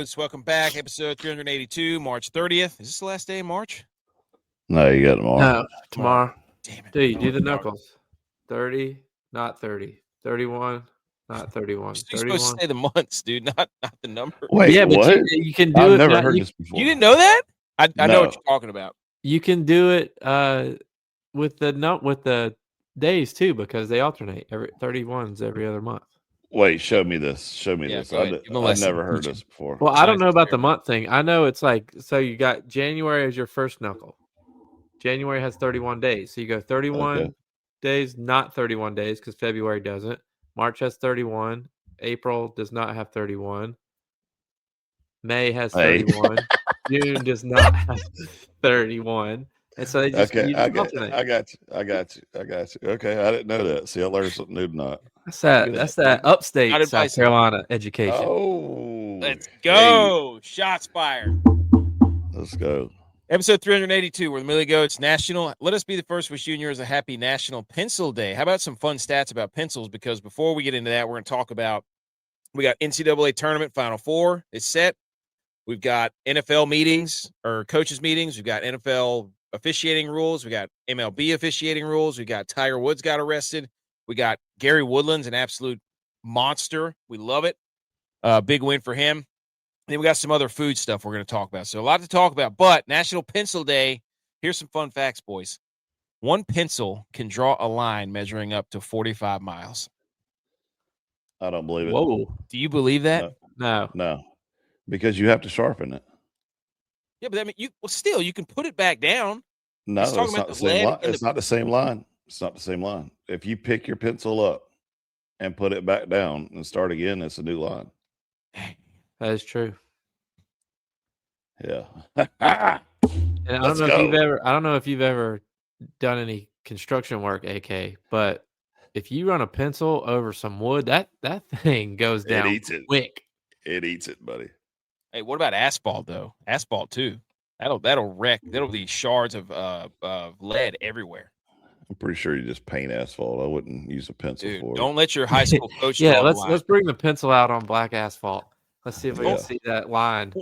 Woods. Welcome back. Episode 382, March 30th. Is this the last day of March? No, you got tomorrow. No, tomorrow. Damn it. Dude, do the knuckles. 30, not 30. 31, not 31. You're supposed to say the months, dude, not the number. Wait, yeah, but what? you can do I've it. never heard this before. You didn't know that? I know No. what you're talking about. You can do it with the days too, because they alternate. 31's every other month. Wait, show me this. Show me Yeah, this. go ahead. Give 'em a I've lesson. never heard this before. Well, I don't know about the month thing. I know it's like, so you got January as your first knuckle. January has 31 days. So you go 31 days, not 31 days, because February doesn't. March has 31. April does not have 31. May has 31. June does not have 31. And so they just I got you. Okay, I didn't know that. See, I learned something new tonight. That's that upstate South Carolina education. Oh, let's go. Hey. Shots fired. Let's go. Episode 382, where the Millie Goats National. Let us be the first to wish juniors a happy National Pencil Day. How about some fun stats about pencils? Because before we get into that, we're going to talk about, we got NCAA tournament Final Four is set. We've got NFL meetings or coaches meetings. We've got NFL officiating rules. We got MLB officiating rules. We got Tiger Woods got arrested. We got Gary Woodland's an absolute monster. We love it. Big win for him. And then we got some other food stuff we're going to talk about. So a lot to talk about. But National Pencil Day, here's some fun facts, boys. One pencil can draw a line measuring up to 45 miles. I don't believe it. Whoa. Do you believe that? No. Because you have to sharpen it. Yeah, but I mean, you can put it back down. No, it's not the same line. It's not the same line. It's not the same line. If you pick your pencil up and put it back down and start again, it's a new line. That is true. Yeah. And I don't know if you've ever done any construction work, AK, but if you run a pencil over some wood, that thing goes down quick. It eats it, buddy. Hey, what about asphalt though? Asphalt too. That'll wreck. That'll be shards of lead everywhere. I'm pretty sure you just paint asphalt. I wouldn't use a pencil for it. Don't let your high school coach. Yeah, let's bring the pencil out on black asphalt. Let's see if we can see that line.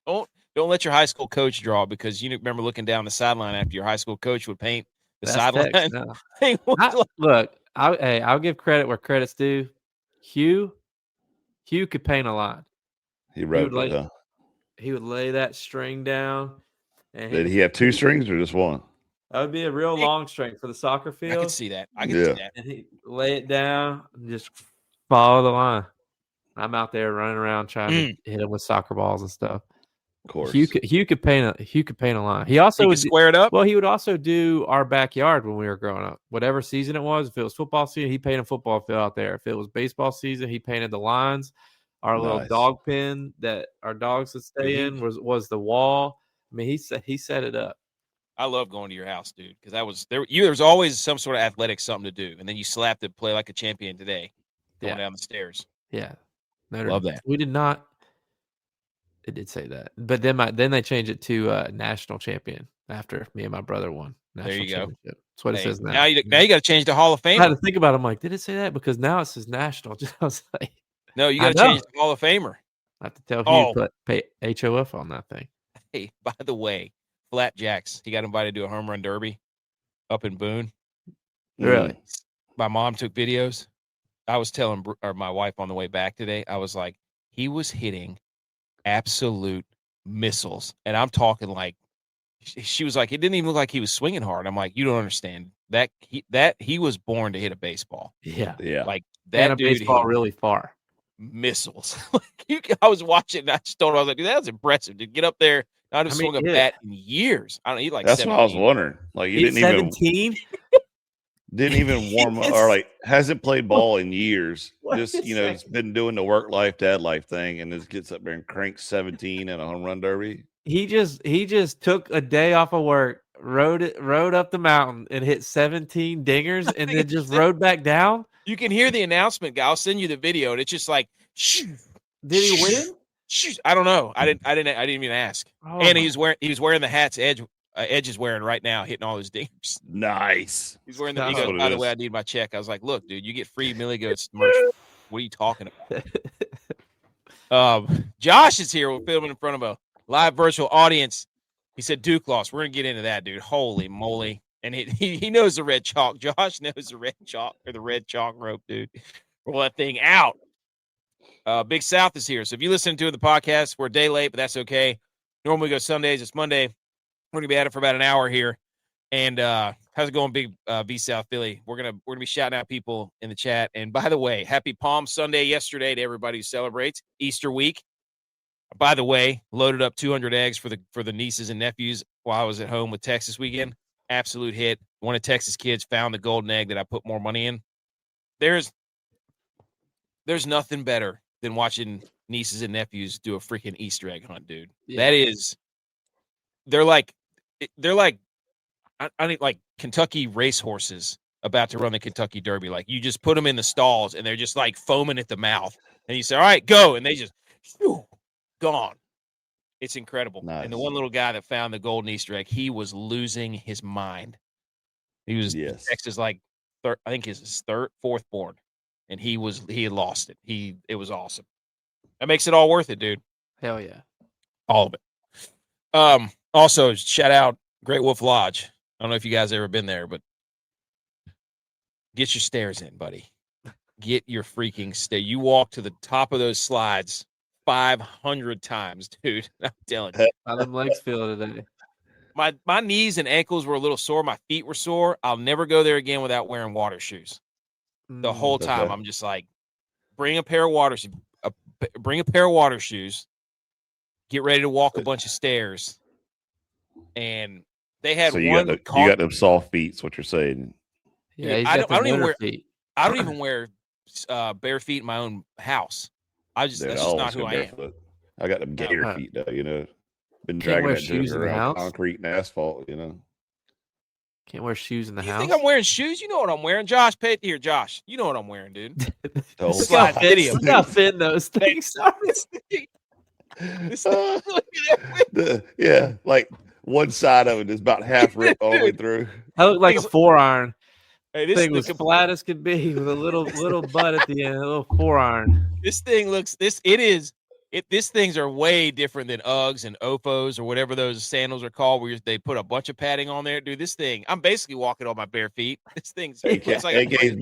Don't let your high school coach draw, because you remember looking down the sideline after your high school coach would paint the sideline. Look, I'll give credit where credit's due. Hugh could paint a line. He would lay that string down. And did he have two strings or just one? That would be a real long string for the soccer field. I can see that. I can see that. And he'd lay it down and just follow the line. I'm out there running around trying to hit him with soccer balls and stuff. Of course, Hugh could paint a line. He also would square it up. Well, he would also do our backyard when we were growing up. Whatever season it was, if it was football season, he painted a football field out there. If it was baseball season, he painted the lines. Our little dog pen that our dogs would stay in was the wall. I mean, he set it up. I love going to your house, dude, because there's always some sort of athletic something to do, and then you slap to play like a champion today, going down the stairs. Yeah, love that. We did not. It did say that, but then they changed it to national champion after me and my brother won. There you go. That's what it says now. Now you got to change the Hall of Famer. I had to think about it. I'm like, did it say that? Because now it says national. I was like, no, you got to change the Hall of Famer. I have to tell Hugh to pay HOF on that thing. Hey, by the way, Flapjacks, he got invited to a home run derby up in Boone. Really? My mom took videos. I was telling my wife on the way back today, I was like, he was hitting absolute missiles. And I'm talking like, she was like, it didn't even look like he was swinging hard. I'm like, you don't understand that he was born to hit a baseball. Yeah. Like that dude baseball really far. Missiles. I was watching and I just told him, I was like, dude, that was impressive. To get up there, not to swing a bat in years. I don't know, he like that's 17. what I was wondering. Like he didn't 17? Didn't even warm up or like hasn't played ball in years. Just it's been doing the work life, dad life thing, and just gets up there and cranks 17 in a home run derby. He just took a day off of work, rode up the mountain and hit 17 dingers, and then just rode back down. You can hear the announcement guy. I'll send you the video, and it's just like, shoo. Did he win? I don't know. I didn't even ask. Oh, and he was wearing the hats Edge is wearing right now, hitting all his dingers. Nice. He's wearing the. He goes, by the way, I need my check. I was like, look, dude, you get free Millie Goats merch. What are you talking about? Josh is here. We're filming in front of a live virtual audience. He said Duke lost. We're gonna get into that, dude. Holy moly! And he knows the red chalk. Josh knows the red chalk or the red chalk rope, dude. Roll that thing out. Big South is here. So if you listen to the podcast, we're a day late, but that's okay. Normally we go Sundays. It's Monday. We're gonna be at it for about an hour here. And how's it going, Big V South Philly? We're gonna be shouting out people in the chat. And by the way, happy Palm Sunday yesterday to everybody who celebrates Easter week. By the way, loaded up 200 eggs for the nieces and nephews while I was at home with Texas weekend. Absolute hit. One of Texas kids found the golden egg that I put more money in. There's nothing better than watching nieces and nephews do a freaking Easter egg hunt, dude. Yeah. They're like I think like Kentucky racehorses about to run the Kentucky Derby. Like you just put them in the stalls and they're just like foaming at the mouth. And you say, all right, go. And they just gone. It's incredible. Nice. And the one little guy that found the golden Easter egg, he was losing his mind. He was Texas like I think his fourth born. And he had lost it. It was awesome. That makes it all worth it, dude. Hell yeah. All of it. Also, shout out Great Wolf Lodge. I don't know if you guys ever been there, but get your stairs in, buddy. Get your freaking stair. You walk to the top of those slides 500 times, dude. I'm telling you. How them legs feel today? My knees and ankles were a little sore. My feet were sore. I'll never go there again without wearing water shoes. The whole time, I'm just like, bring a pair of water shoes. Get ready to walk a bunch of stairs. And they had you got them soft feet. Is what you're saying? Yeah, I don't even wear bare feet in my own house. That's just not who I am. I got them gator feet though. You know, been dragging that joke around concrete and asphalt. You know, can't wear shoes in the house. You think I'm wearing shoes? You know what I'm wearing, Josh. Pay it here, Josh. You know what I'm wearing, dude. Look how thin those things are. Yeah, like one side of it is about half ripped all the way through. I look like a 4-iron. Hey, this thing was flat as could be with a little butt at the end, a little 4-iron. This things are way different than Uggs and Ofos or whatever those sandals are called, where they put a bunch of padding on there. Dude, this thing, I'm basically walking on my bare feet. This thing's it's like AK's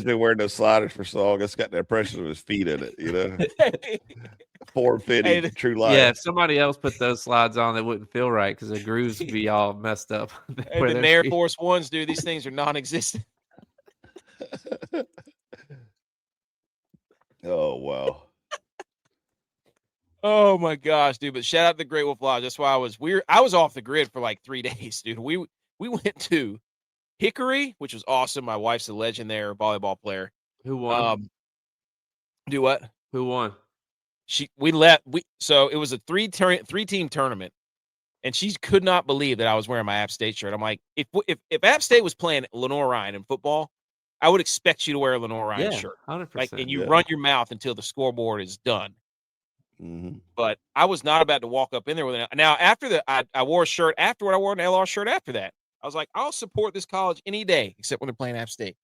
been wearing those sliders for so long. It's got the impression of his feet in it, you know. Form-fitting, true life. Yeah, if somebody else put those slides on, that wouldn't feel right because the grooves would be all messed up. Hey, the Air Force Ones, dude, these things are non-existent. Oh, wow. Oh my gosh, dude! But shout out to the Great Wolf Lodge. That's why I was off the grid for like 3 days, dude. We went to Hickory, which was awesome. My wife's a legend there, volleyball player. Who won? Do what? Who won? So it was a three-team tournament, and she could not believe that I was wearing my App State shirt. I'm like, if App State was playing Lenore Ryan in football, I would expect you to wear a Lenore Ryan shirt. 100%. Like, and you run your mouth until the scoreboard is done. Mm-hmm. But I was not about to walk up in there with it. Now, after I wore a shirt afterward. I wore an LR shirt after that. I was like, I'll support this college any day, except when they're playing App State.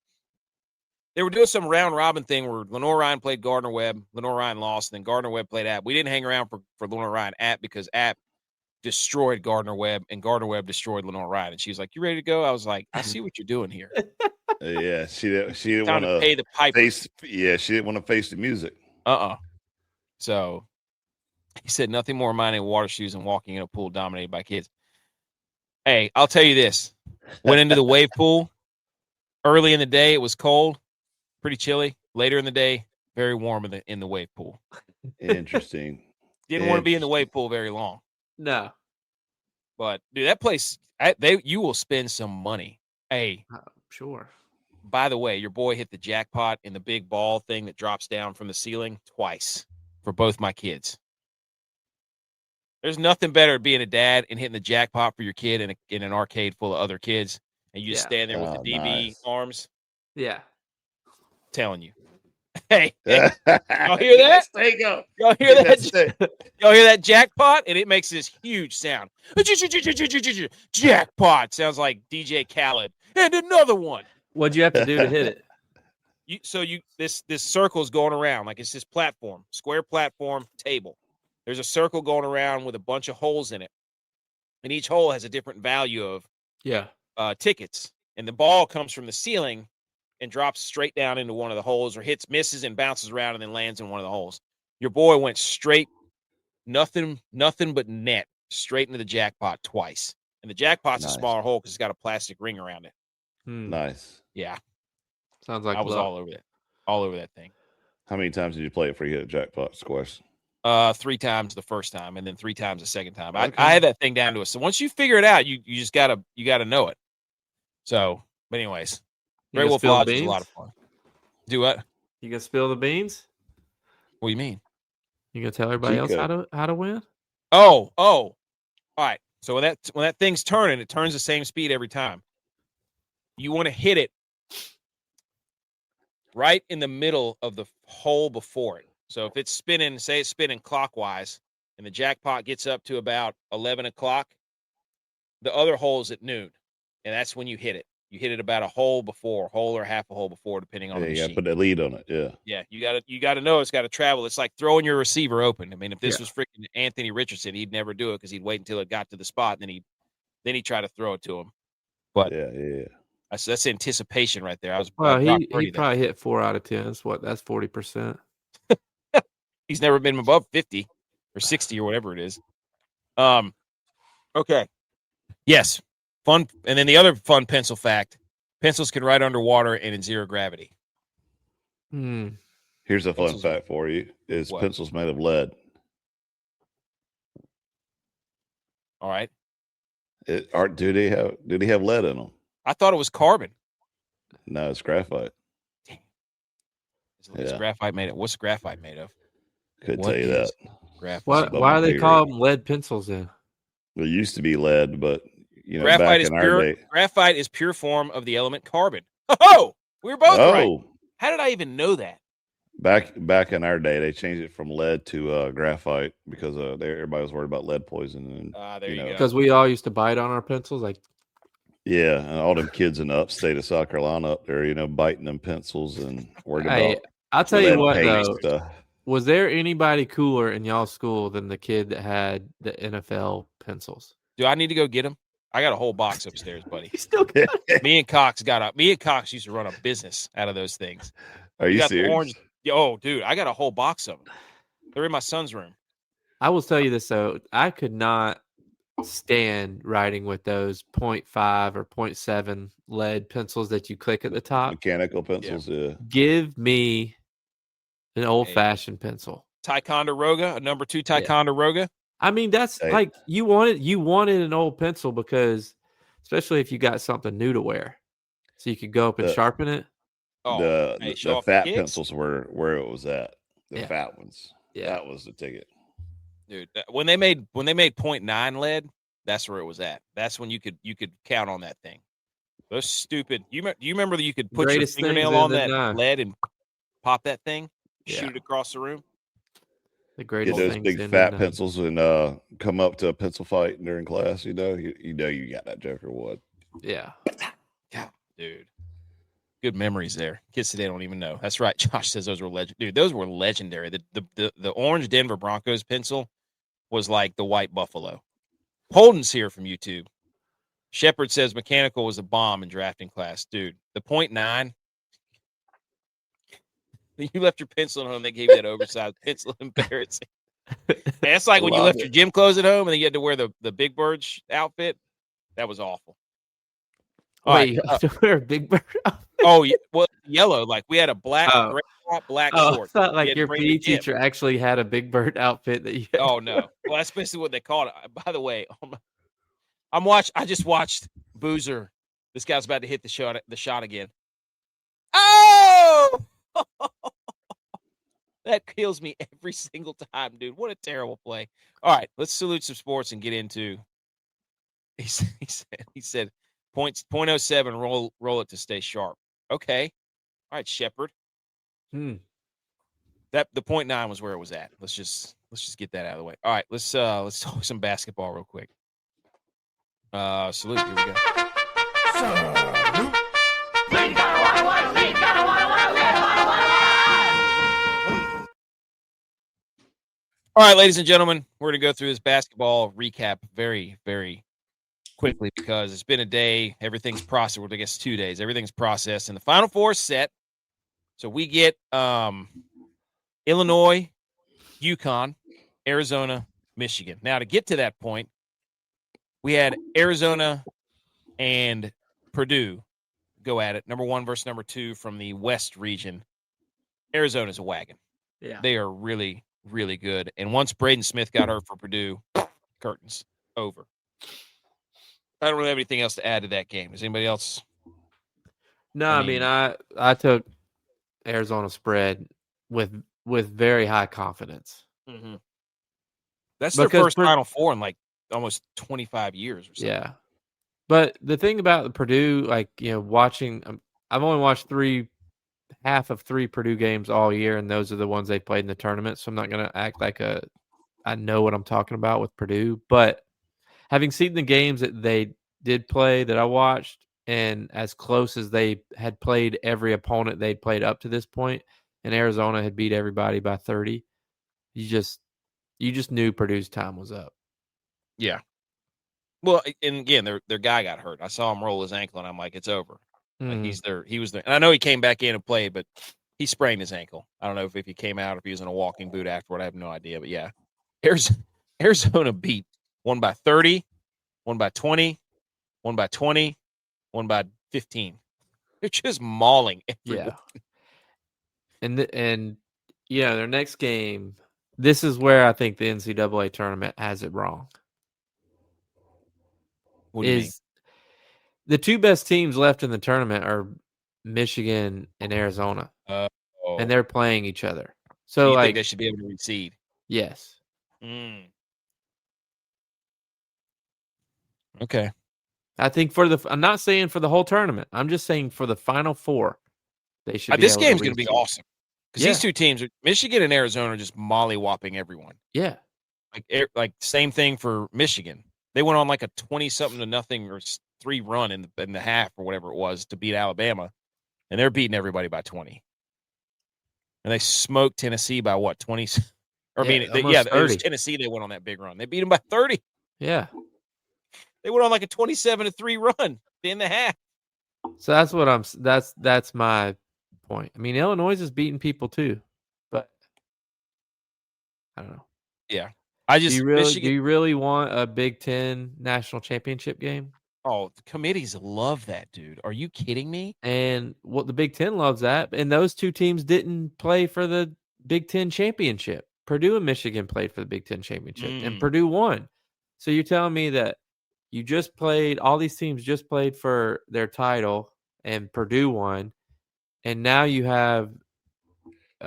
They were doing some round robin thing where Lenore Ryan played Gardner Webb. Lenore Ryan lost, and then Gardner Webb played App. We didn't hang around for Lenore Ryan App because App destroyed Gardner Webb, and Gardner Webb destroyed Lenore Ryan. And she was like, "You ready to go?" I was like, "I see what you're doing here." Yeah, she didn't want to pay the piper. Yeah, she didn't want to face the music. So he said nothing more reminding of water shoes and walking in a pool dominated by kids. Hey, I'll tell you this: went into the wave pool early in the day. It was cold. Pretty chilly. Later in the day, very warm in the wave pool. Interesting. Didn't want to be in the wave pool very long. No. But dude, that place, you will spend some money. Hey, sure. By the way, your boy hit the jackpot in the big ball thing that drops down from the ceiling twice for both my kids. There's nothing better than being a dad and hitting the jackpot for your kid in an arcade full of other kids, and you just stand there with the DB arms. Yeah. Telling you. Hey, y'all hear that? There you go. Y'all hear that? Y'all hear that jackpot? And it makes this huge sound. Jackpot sounds like DJ Khaled. And another one. What'd you have to do to hit it? this circle is going around like it's this platform, square platform table. There's a circle going around with a bunch of holes in it, and each hole has a different value of tickets. And the ball comes from the ceiling and drops straight down into one of the holes, or misses and bounces around and then lands in one of the holes. Your boy went straight, nothing but net, straight into the jackpot twice. And the jackpot's a smaller hole because it's got a plastic ring around it. Nice. Yeah. Sounds like I was all over that. All over that thing. How many times did you play it before you hit a jackpot, Squash? 3 times the first time, and then 3 times the second time. Okay. I had that thing down to us. So once you figure it out, you just gotta know it. So, but anyways, Great Wolf Lodge is a lot of fun. Do what? You gonna spill the beans? What do you mean? You gonna tell everybody else how to win? Oh. All right. So when that thing's turning, it turns the same speed every time. You want to hit it right in the middle of the hole before it. So if it's spinning, say it's spinning clockwise, and the jackpot gets up to about 11 o'clock, the other hole's at noon, and that's when you hit it. You hit it about a hole or half a hole before, depending on the machine. Yeah, put a lead on it. Yeah. Yeah, you gotta know it's got to travel. It's like throwing your receiver open. I mean, if this was freaking Anthony Richardson, he'd never do it because he'd wait until it got to the spot, and then he'd try to throw it to him. But yeah. That's anticipation right there. He probably hit 4 out of 10. That's 40%. He's never been above 50 or 60 or whatever it is. Okay. Yes. Fun. And then the other fun pencil fact, pencils can ride underwater and in zero gravity. Here's a fun fact for you. Is pencils made of lead. All right. Do they have lead in them? I thought it was carbon. No, it's graphite. Dang. Is graphite made of? What's graphite made of? Could tell you that. Why do they call them lead pencils then? It used to be lead, but graphite is pure. Graphite is pure form of the element carbon. Oh, we were both right. How did I even know that? Back in our day, they changed it from lead to graphite because everybody was worried about lead poisoning. There you go. Because we all used to bite on our pencils, Yeah, and all them kids in the upstate of South Carolina up there, biting them pencils and worried about. I'll tell you what, though. Was there anybody cooler in y'all's school than the kid that had the NFL pencils? Do I need to go get them? I got a whole box upstairs, buddy. You still got it? Me and Cox used to run a business out of those things. Are you serious? Orange. Oh, dude, I got a whole box of them. They're in my son's room. I will tell you this, though. I could not stand writing with those 0.5 or 0.7 lead pencils that you click at the top. Mechanical pencils, yeah. Give me an old-fashioned pencil. Ticonderoga, a number 2 Ticonderoga. I mean, that's like you wanted an old pencil because, especially if you got something new to wear, so you could go up and sharpen it. The fat pencils were where it was at. The fat ones. Yeah, that was the ticket. Dude, when they made 0.9 lead, that's where it was at. That's when you could count on that thing. Those stupid. You remember that you could put your fingernail on that lead and pop that thing, shoot it across the room. The greatest those big fat pencils and come up to a pencil fight during class. You got that Joker wood. Yeah. Yeah, dude. Good memories there. Kids today don't even know. That's right. Josh says those were dude, those were legendary. The orange Denver Broncos pencil was like the white buffalo. Holden's here from YouTube. Shepard says mechanical was a bomb in drafting class. Dude, the 0.9. You left your pencil at home. They gave you that oversized pencil. Embarrassing. That's like when you left your gym clothes at home and then you had to wear the Big Bird outfit. That was awful. You have to wear a Big Bird outfit? Oh, yeah. Well, yellow. Like we had a black shorts. I thought like your PE teacher actually had a Big Bird outfit that you had. Oh, no. Well, that's basically what they called it. By the way, I just watched Boozer. This guy's about to hit the shot again. Oh! That kills me every single time, dude. What a terrible play. All right, let's salute some sports and get into. He said 0.07 roll it to stay sharp. Okay. All right, Shepard. That the 0.9 was where it was at. Let's just get that out of the way. All right, let's talk some basketball real quick. Salute. Here we go. Salute. All right, ladies and gentlemen, we're going to go through this basketball recap very, very quickly because it's been a day. Everything's processed. Well, I guess 2 days. Everything's processed, and the Final Four is set. So we get Illinois, UConn, Arizona, Michigan. Now, to get to that point, we had Arizona and Purdue go at it, number 1 versus number 2 from the West region. Arizona's a wagon. Yeah. They are really, really good. And once Braden Smith got hurt for Purdue, curtains over. I don't really have anything else to add to that game. Does anybody else? No, I mean I took Arizona spread with very high confidence. Mm-hmm. That's their first Final Four in like almost 25 years or something. Yeah. But the thing about the Purdue, like, watching, I've only watched half of 3 Purdue games all year, and those are the ones they played in the tournament. So I'm not going to act like I know what I'm talking about with Purdue. But having seen the games that they did play that I watched, and as close as they had played every opponent they'd played up to this point, and Arizona had beat everybody by 30, you just knew Purdue's time was up. Yeah. Well, and again, their guy got hurt. I saw him roll his ankle, and I'm like, it's over. Like he was there. And I know he came back in and played, but he sprained his ankle. I don't know if he came out, if he was in a walking boot afterward. I have no idea. But yeah, Arizona beat 1 by 30, 1 by 20, 1 by 20, 1 by 15. They're just mauling everyone. Yeah. And their next game, this is where I think the NCAA tournament has it wrong. What do you mean? The 2 best teams left in the tournament are Michigan and Arizona, and they're playing each other. So you think they should be able to reseed? Yes. Okay. I think I'm not saying for the whole tournament. I'm just saying for the Final Four, they should. This game's going to be awesome because these 2 teams, Michigan and Arizona, are just mollywhopping everyone. Yeah. Like same thing for Michigan. They went on like a 20-something to nothing or 3 run in the half or whatever it was to beat Alabama, and they're beating everybody by 20. And they smoked Tennessee by what, 20? Or it was Tennessee. They went on that big run. They beat them by 30. Yeah, they went on like a 27-3 run in the half. So that's my point. I mean, Illinois is beating people too, but I don't know. Yeah. Do you really want a Big Ten national championship game? Oh, the committees love that, dude. Are you kidding me? And what the Big Ten loves that, and those 2 teams didn't play for the Big Ten championship. Purdue and Michigan played for the Big Ten championship, and Purdue won. So you're telling me that all these teams just played for their title, and Purdue won, and now you have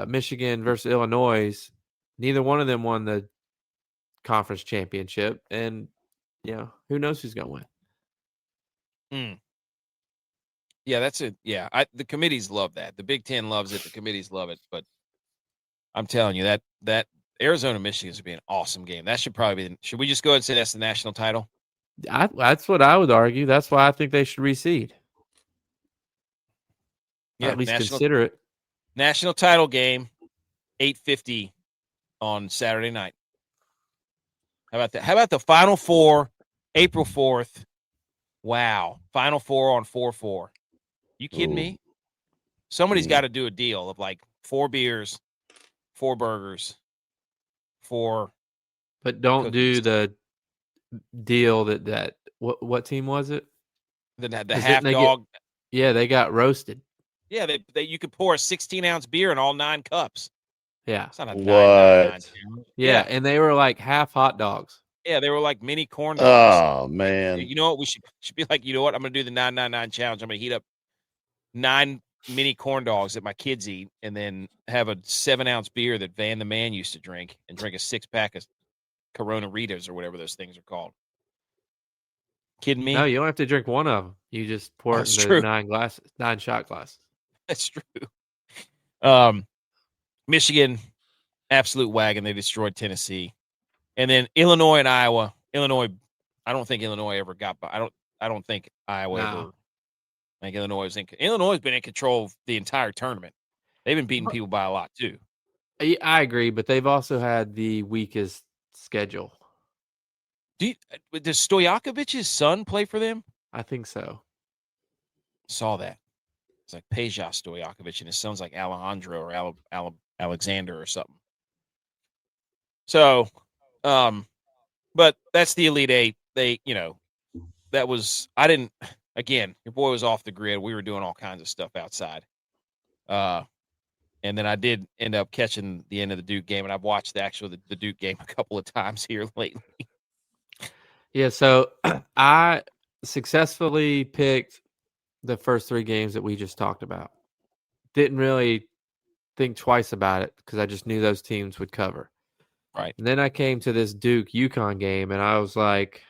Michigan versus Illinois. Neither one of them won the conference championship, and who knows who's going to win. Yeah, that's it. Yeah, the committees love that. The Big Ten loves it. The committees love it. But I'm telling you that Arizona Michigan is going to be an awesome game. That should probably be. Should we just go ahead and say that's the national title? That's what I would argue. That's why I think they should reseed. Yeah, at least consider it. National title game, 8:50 on Saturday night. How about that? How about the Final Four, April 4th? Wow. Final Four on 4/4. You kidding me? Somebody's got to do a deal of like 4 beers, 4 burgers, 4. But don't cookies. Do the deal that what team was it? The half dog. They got roasted. Yeah, they you could pour a 16-ounce beer in all 9 cups. Yeah. It's not a what? Yeah, and they were like half hot dogs. Yeah, they were like mini corn dogs. Oh, man. You know what? We should be like, you know what? I'm going to do the 999 challenge. I'm going to heat up 9 mini corn dogs that my kids eat and then have a 7-ounce beer that Van the Man used to drink and drink a 6-pack of Corona Ritas or whatever those things are called. Kidding me? No, you don't have to drink one of them. You just pour it into 9 shot glasses. That's true. Michigan, absolute wagon. They destroyed Tennessee. And then Illinois and Iowa. Illinois, I don't think Illinois ever got by. I don't think Iowa ever I think Illinois has been in control the entire tournament. They've been beating people by a lot too. I agree, but they've also had the weakest schedule. Does Stojakovic's son play for them? I think so. Saw that. It's like Peja Stojakovic, and his son's like Alejandro or Alexander or something. So, but that's the Elite Eight. Again, your boy was off the grid. We were doing all kinds of stuff outside. And then I did end up catching the end of the Duke game, and I've watched the Duke game a couple of times here lately. Yeah, so I successfully picked the first 3 games that we just talked about. Didn't really think twice about it because I just knew those teams would cover. Right. And then I came to this Duke-UConn game, and I was like,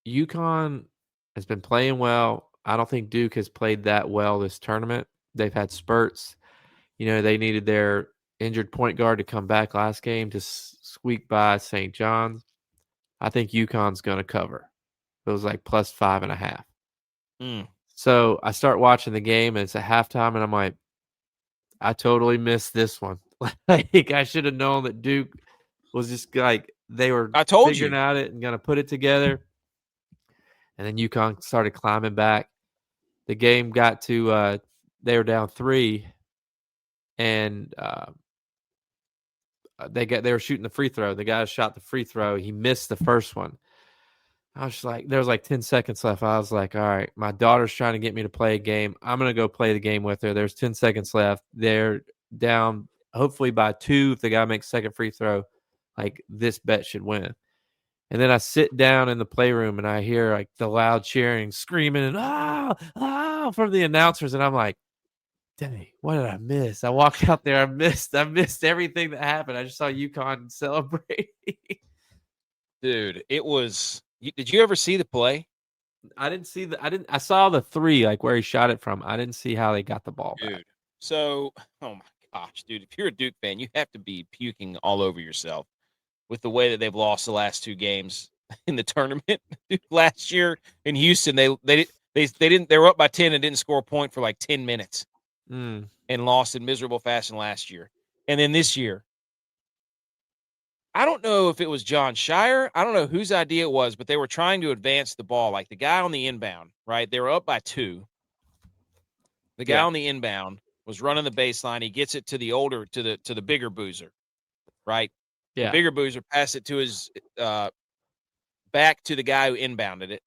UConn has been playing well. I don't think Duke has played that well this tournament. They've had spurts. They needed their injured point guard to come back last game to squeak by St. John's. I think UConn's going to cover. It was like plus 5.5. So I start watching the game, and it's at halftime, and I'm like, I totally missed this one. Like, I should have known that Duke was just like, they were figuring out it and going to put it together. And then UConn started climbing back. The game got to they were down 3, and they were shooting the free throw. The guy shot the free throw. He missed the first one. I was just like, there was like 10 seconds left. I was like, all right, my daughter's trying to get me to play a game. I'm going to go play the game with her. There's 10 seconds left. They're down hopefully by 2. If the guy makes second free throw, like, this bet should win. And then I sit down in the playroom and I hear like the loud cheering, screaming, and from the announcers. And I'm like, dang, what did I miss? I walked out there. I missed everything that happened. I just saw UConn celebrate. Dude, it was. Did you ever see the play? I saw the 3, like where he shot it from. I didn't see how they got the ball back. So, oh my gosh, dude, if you're a Duke fan, you have to be puking all over yourself with the way that they've lost the last 2 games in the tournament. Last year in Houston, they were up by 10 and didn't score a point for like 10 minutes and lost in miserable fashion last year. And then this year, I don't know if it was John Shire. I don't know whose idea it was, but they were trying to advance the ball. Like the guy on the inbound, right? They were up by 2. The guy on the inbound was running the baseline. He gets it to the bigger boozer, right? Yeah. The bigger boozer passed it to his back to the guy who inbounded it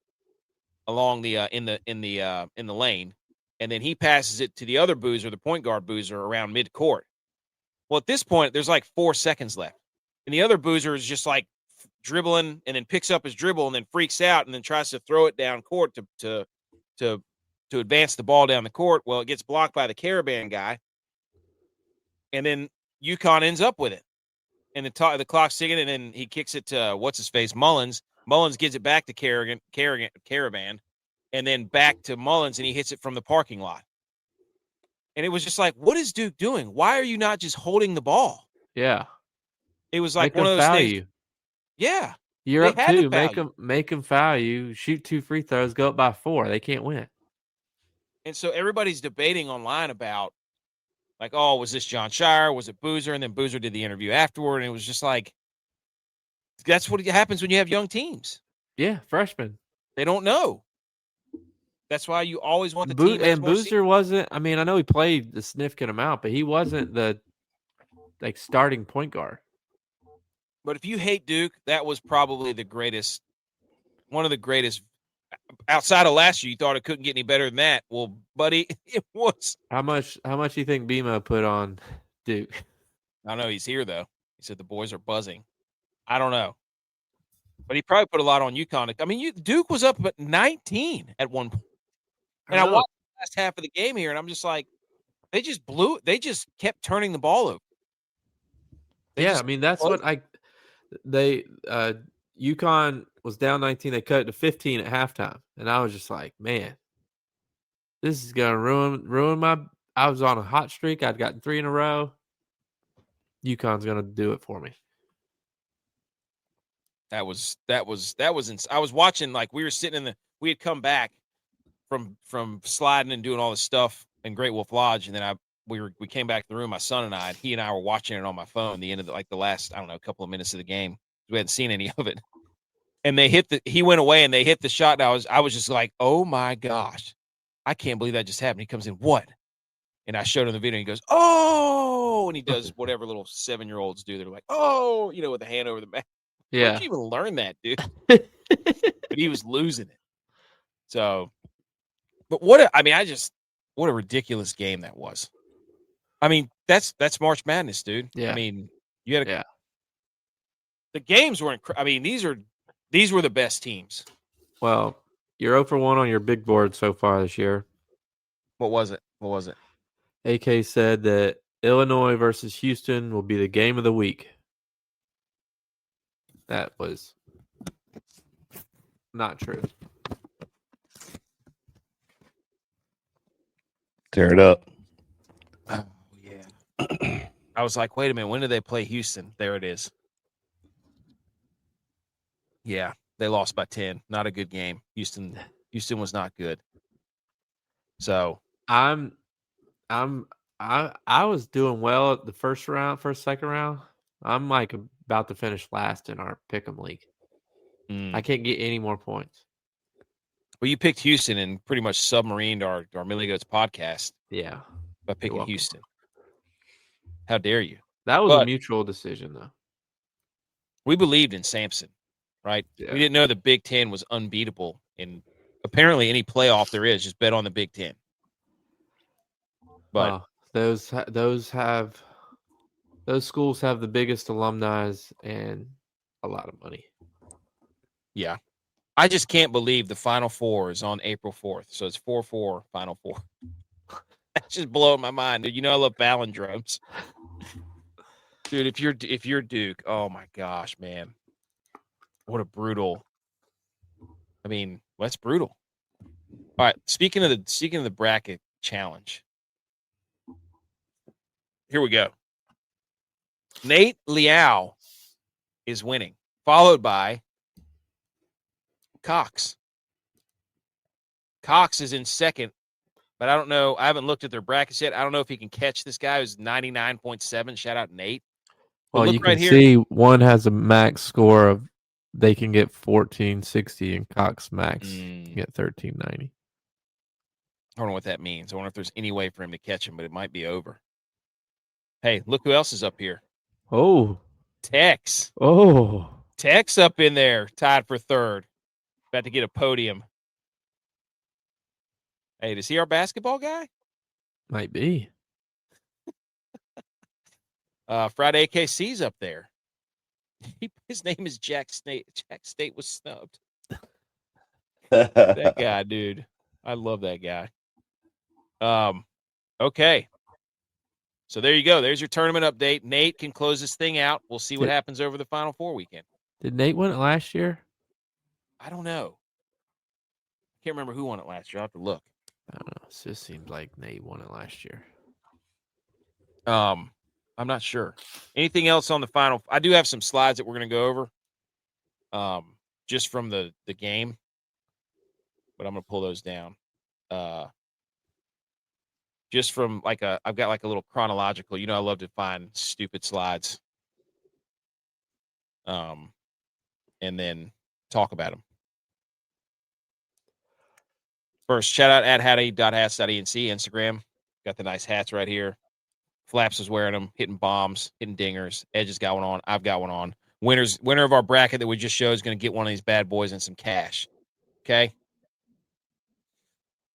along the in the lane, and then he passes it to the other boozer, the point guard boozer, around midcourt. Well, at this point, there's like 4 seconds left. And the other boozer is just like dribbling and then picks up his dribble and then freaks out and then tries to throw it down court to advance the ball down the court. Well, it gets blocked by the Caravan guy. And then UConn ends up with it. And the clock's ticking, and then he kicks it to what's-his-face, Mullins. Mullins gives it back to Caravan, and then back to Mullins, and he hits it from the parking lot. And it was just like, what is Duke doing? Why are you not just holding the ball? Yeah. It was like one of those things. Yeah. You're up 2. Make them foul you. Shoot 2 free throws. Go up by 4. They can't win. And so everybody's debating online about, like, oh, was this John Shire? Was it Boozer? And then Boozer did the interview afterward, and it was just like, that's what happens when you have young teams. Yeah, freshmen. They don't know. That's why you always want the team. And Boozer wasn't. I mean, I know he played a significant amount, but he wasn't the starting point guard. But if you hate Duke, that was probably one of the greatest. Outside of last year, you thought it couldn't get any better than that. Well, buddy, it was. How much do you think Bima put on Duke? I don't know. He's here, though. He said the boys are buzzing. I don't know. But he probably put a lot on UConn. I mean, Duke was up at 19 at one point. And I watched the last half of the game here, and I'm just like, they just kept turning the ball over. I mean, that's what UConn was down 19. They cut it to 15 at halftime. And I was just like, man, this is going to ruin my – I was on a hot streak. I'd gotten 3 in a row. UConn's going to do it for me. That was I was watching, like, we were sitting we had come back from sliding and doing all this stuff in Great Wolf Lodge, and then we came back to the room. My son and he and I were watching it on my phone. The end of the last couple of minutes of the game. We hadn't seen any of it, and he went away and they hit the shot. And I was just like, oh my gosh, I can't believe that just happened. He comes in, what? And I showed him the video. And he goes, oh, and he does whatever little 7-year-olds do. They're like, oh, with the hand over the back. Yeah. Where'd you even learn that, dude? But he was losing it. So, but what a ridiculous game that was. I mean, that's March Madness, dude. Yeah. I mean, you had the games were incredible. I mean, these were the best teams. Well, you're 0 for 1 on your big board so far this year. What was it? AK said that Illinois versus Houston will be the game of the week. That was not true. Tear it up. Oh, yeah. I was like, wait a minute. When did they play Houston? There it is. Yeah, they lost by 10. Not a good game. Houston was not good. So I was doing well at the second round. I'm like about to finish last in our pick'em league. I can't get any more points. Well, you picked Houston and pretty much submarined our Millie Goats podcast. Yeah, by picking Houston. How dare you? That was a mutual decision, though. We believed in Sampson, right? Yeah. We didn't know the Big Ten was unbeatable in apparently any playoff there is. Just bet on the Big Ten. But those schools have the biggest alumni and a lot of money. Yeah. I just can't believe the Final Four is on April 4th. So it's 4-4 Final Four. That's just blowing my mind, dude. You know I love palindromes. Dude, if you're Duke, oh my gosh, man. What a brutal. I mean, that's brutal. All right, speaking of the bracket challenge. Here we go. Nate Liao is winning, followed by Cox. Cox is in second, but I don't know. I haven't looked at their brackets yet. I don't know if he can catch this guy who's 99.7. Shout out Nate. But well, you can see one has a max score of they can get 1460 and Cox max can get 1390. I don't know what that means. I wonder if there's any way for him to catch him, but it might be over. Hey, look who else is up here. Oh. Tex. Oh. Tex up in there, tied for third. About to get a podium. Hey, is he our basketball guy? Might be. Friday AKC's up there. His name is Jack State. Jack State was snubbed. That guy, dude. I love that guy. Okay. So there you go. There's your tournament update. Nate can close this thing out. We'll see what happens over the Final Four weekend. Did Nate win it last year? I don't know. Can't remember who won it last year. I'll have to look. I don't know. It just seems like Nate won it last year. I'm not sure. Anything else on the final? I do have some slides that we're going to go over just from the game, but I'm going to pull those down. Just from I've got a little chronological. You know, I love to find stupid slides. And then talk about them. First, shout out at hattie.hats.enc, Instagram. Got the nice hats right here. Flaps is wearing them, hitting bombs, hitting dingers. Edge has got one on. I've got one on. Winner of our bracket that we just showed is going to get one of these bad boys and some cash. Okay?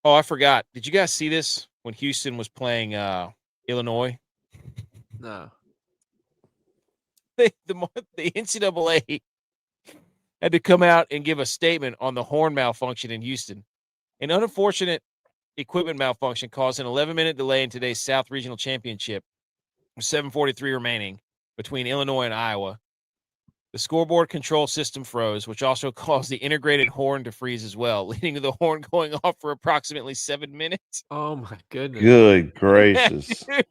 Oh, I forgot. Did you guys see this when Houston was playing Illinois? No. The NCAA had to come out and give a statement on the horn malfunction in Houston. An unfortunate equipment malfunction caused an 11-minute delay in today's South Regional Championship, with 7:43 remaining between Illinois and Iowa. The scoreboard control system froze, which also caused the integrated horn to freeze as well, leading to the horn going off for approximately 7 minutes. Oh, my goodness. Good gracious. I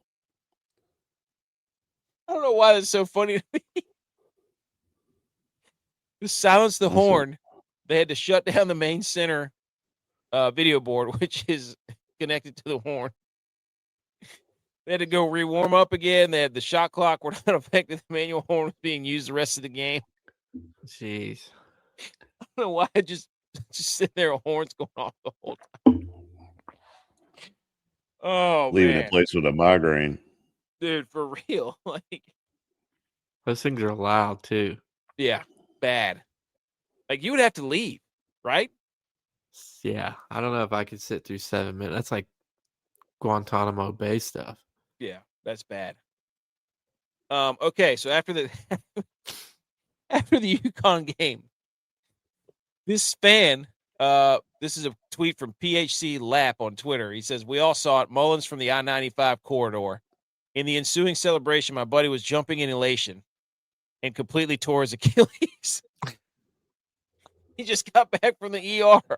don't know why that's so funny to me. To silence the horn, they had to shut down the main center video board, which is connected to the horn. They had to go re-warm up again. They had the shot clock were not affected. The manual horn was being used the rest of the game. Jeez. I don't know why I just sit there, horns going off the whole time. Oh, leaving man. a place with a migraine. Dude, for real. Like, those things are loud too. Yeah, bad. Like, you would have to leave, right? Yeah, I don't know if I could sit through 7 minutes. That's like Guantanamo Bay stuff. Yeah, that's bad. Okay, so after the after the UConn game, this fan, this is a tweet from PHC Lap on Twitter. He says, "We all saw it. Mullins from the I-95 corridor. In the ensuing celebration, my buddy was jumping in elation and completely tore his Achilles. He just got back from the ER.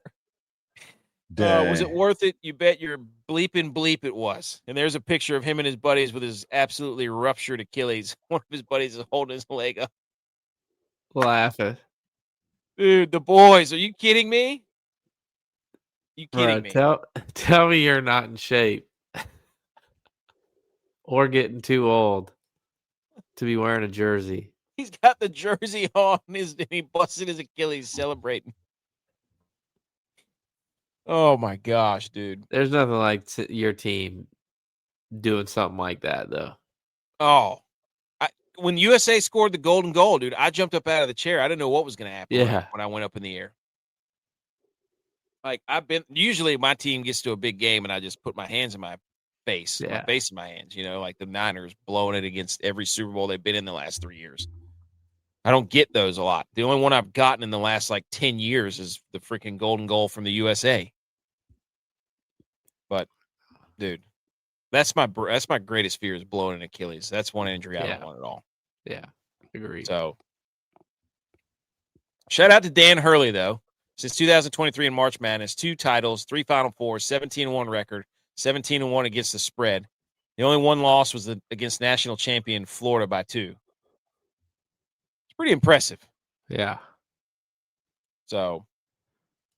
Was it worth it? You bet your bleeping bleep it was." And there's a picture of him and his buddies with his absolutely ruptured Achilles. One of his buddies is holding his leg up. Laughing. Dude, the boys. Are you kidding me? You kidding me? Tell me you're not in shape or getting too old to be wearing a jersey. He's got the jersey on and he busted his Achilles celebrating. Oh my gosh, dude. There's nothing like your team doing something like that, though. Oh, when USA scored the golden goal, dude, I jumped up out of the chair. I didn't know what was going to happen when I went up in the air. Like, usually my team gets to a big game and I just put my hands in my face, my face in my hands, like the Niners blowing it against every Super Bowl they've been in the last 3 years. I don't get those a lot. The only one I've gotten in the last 10 years is the freaking golden goal from the USA. But, dude, that's my greatest fear is blowing an Achilles. That's one injury I don't want at all. Yeah, agreed. So, shout out to Dan Hurley, though. Since 2023 in March Madness, 2 titles, 3 Final Fours, 17-1 record, 17-1 against the spread. The only one loss was against national champion Florida by 2. It's pretty impressive. Yeah. So,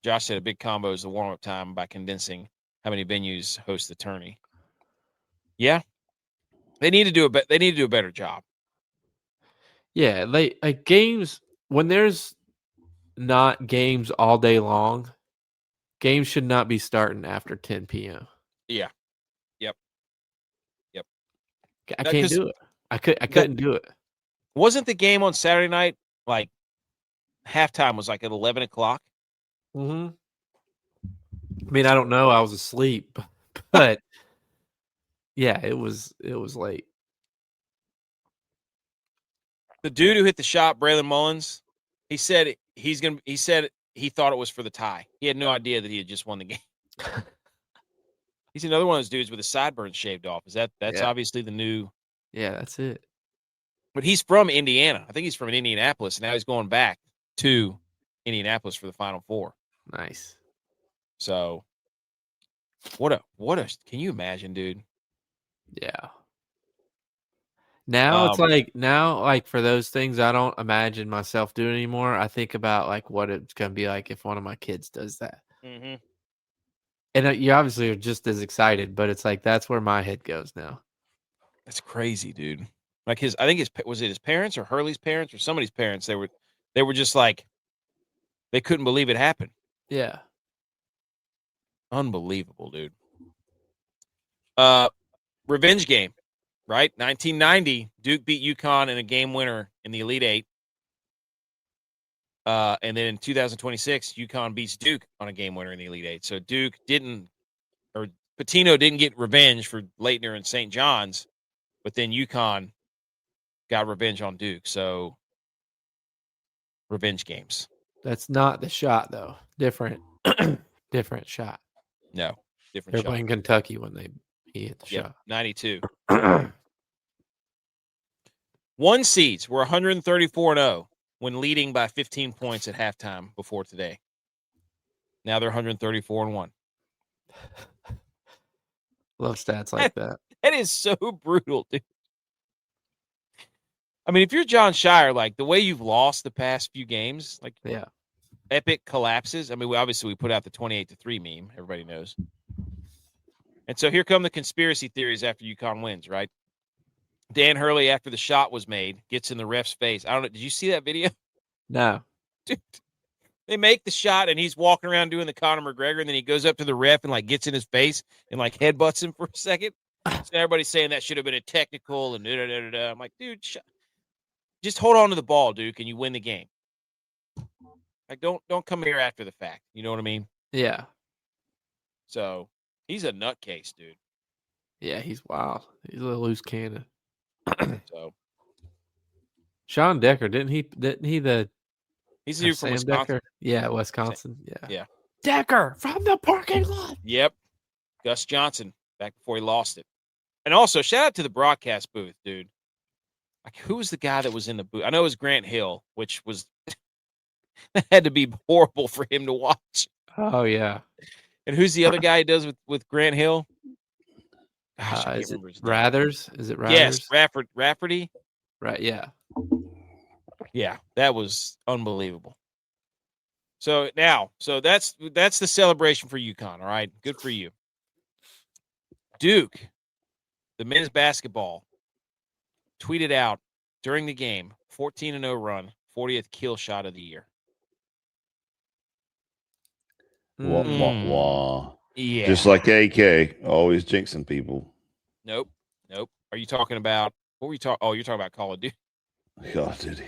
Josh said a big combo is the warm-up time by condensing how many venues host the tourney. Yeah, they need to do a better job. Yeah, like games when there's not games all day long. Games should not be starting after 10 p.m. Yeah. Yep. I can't do it. I couldn't do it. Wasn't the game on Saturday night halftime was at 11 o'clock? Mm-hmm. I mean, I don't know. I was asleep, but yeah, it was late. The dude who hit the shot, Braylon Mullins, he said he thought it was for the tie. He had no idea that he had just won the game. He's another one of those dudes with his sideburns shaved off. That's obviously the new. Yeah, that's it. But he's from Indiana. I think he's from Indianapolis. And now he's going back to Indianapolis for the Final Four. Nice. So, what a can you imagine, dude? Yeah. Now it's like for those things I don't imagine myself doing anymore. I think about what it's gonna be like if one of my kids does that. Mm-hmm. And you obviously are just as excited, but it's that's where my head goes now. That's crazy, dude. I think was it his parents or Hurley's parents or somebody's parents? They were just they couldn't believe it happened. Yeah. Unbelievable, dude. Revenge game, right? 1990, Duke beat UConn in a game winner in the Elite Eight. And then in 2026, UConn beats Duke on a game winner in the Elite Eight. So Duke Pitino didn't get revenge for Leitner and St. John's, but then UConn got revenge on Duke. So revenge games. That's not the shot, though. Different shot. No, different They're shot. playing Kentucky when he hit the shot. 92. 1 seeds were 134-0 when leading by 15 points at halftime before today. Now they're 134-1. Love stats like that. That is so brutal, dude. I mean, if you're John Shire, the way you've lost the past few games, yeah, epic collapses. I mean, we put out the 28-3 meme. Everybody knows. And so here come the conspiracy theories after UConn wins, right? Dan Hurley, after the shot was made, gets in the ref's face. I don't know. Did you see that video? No. Dude, they make the shot, and he's walking around doing the Conor McGregor, and then he goes up to the ref and, like, gets in his face and, like, headbutts him for a second. So everybody's saying that should have been a technical and da-da-da-da-da. I'm like, dude, just hold on to the ball, Duke, and you win the game. Like, don't come here after the fact. You know what I mean? Yeah. So he's a nutcase, dude. Yeah, he's wild. He's a loose cannon. So Sean Decker, didn't he the he's a dude from Sam Wisconsin. Decker? Yeah, Wisconsin. Yeah. Yeah. Decker from the parking lot. Yep. Gus Johnson back before he lost it. And also, shout out to the broadcast booth, dude. Like, who was the guy that was in the booth? I know it was Grant Hill, which was had to be horrible for him to watch. Oh yeah. And who's the other guy he does with Grant Hill? Gosh, I Is can't it remember his name. Rathers? Is it Rathers? Yes, Rafferty. Right. Yeah. Yeah, that was unbelievable. So that's the celebration for UConn. All right, good for you. Duke, the men's basketball, tweeted out during the game 14-0 run, 40th kill shot of the year. Wah, wah, wah. Yeah. Just like AK, always jinxing people. Nope. Are you talking about what were you talking? Oh, you're talking about Call of Duty. God, did he?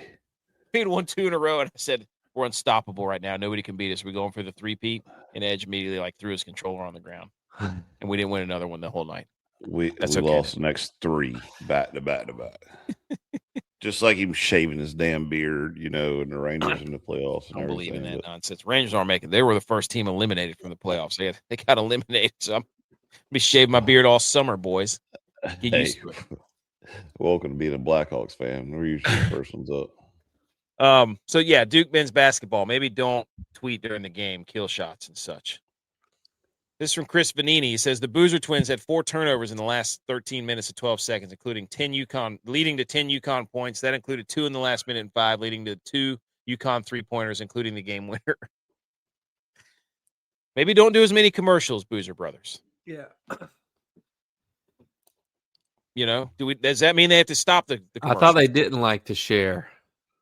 We had 1-2 in a row, and I said we're unstoppable right now. Nobody can beat us. We're going for the 3-peat, and Edge immediately threw his controller on the ground, and we didn't win another one the whole night. We okay, lost the next 3 back to back to back. Just like him shaving his damn beard, and the Rangers in the playoffs. I don't believe in that nonsense. Rangers aren't making. They were the first team eliminated from the playoffs. They got eliminated. So I'm be shaving my beard all summer, boys. Get used to it. Welcome to being a Blackhawks fan. We're usually the first ones up. So yeah, Duke men's basketball. Maybe don't tweet during the game, kill shots and such. This is from Chris Vanini. He says the Boozer Twins had 4 turnovers in the last 13 minutes and 12 seconds, including leading to 10 UConn points. That included 2 in the last minute and 5, leading to 2 UConn 3-pointers, including the game winner. Maybe don't do as many commercials, Boozer Brothers. Yeah. Does that mean they have to stop the I thought they didn't like to share,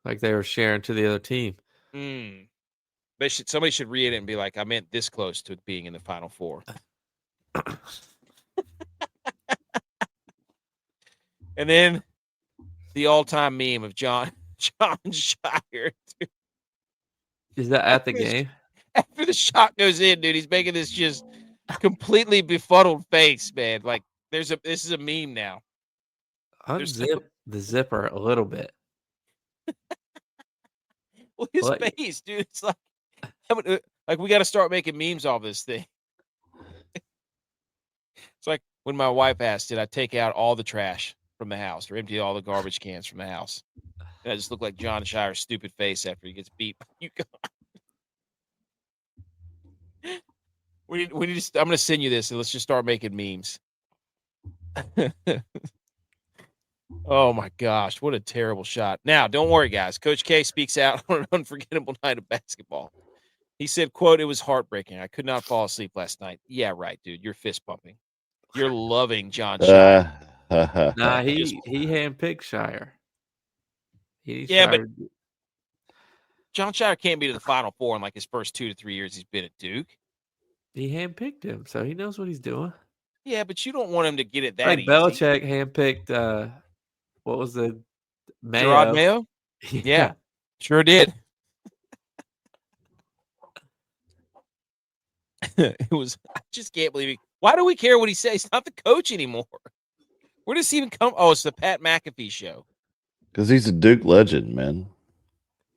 like they were sharing to the other team. Somebody should read it and be like, I meant this close to being in the Final Four. And then the all-time meme of John Shire. Dude. Is that at the game? After the shot goes in, dude, he's making this just completely befuddled face, man. Like this is a meme now. Unzip the zipper a little bit. Well, his face, dude. It's like we got to start making memes off this thing. It's like when my wife asked, did I take out all the trash from the house or empty all the garbage cans from the house? And I just look like John Shire's stupid face after he gets beat. We need to. I'm going to send you this, and let's just start making memes. Oh my gosh, what a terrible shot! Now, don't worry, guys. Coach K speaks out on an unforgettable night of basketball. He said, "quote It was heartbreaking. I could not fall asleep last night." Yeah, right, dude. You're fist pumping. You're loving John Shire. Nah, he handpicked Shire. But John Shire can't be to the Final Four in like his first 2 to 3 years he's been at Duke. He handpicked him, so he knows what he's doing. Yeah, but you don't want him to get it that like easy. Belichick handpicked. What was the Mayo? Gerard Mayo? Yeah, sure did. It was. I just can't believe it. Why do we care what he says? He's not the coach anymore. Where does he even come? Oh, it's the Pat McAfee show. Because he's a Duke legend, man.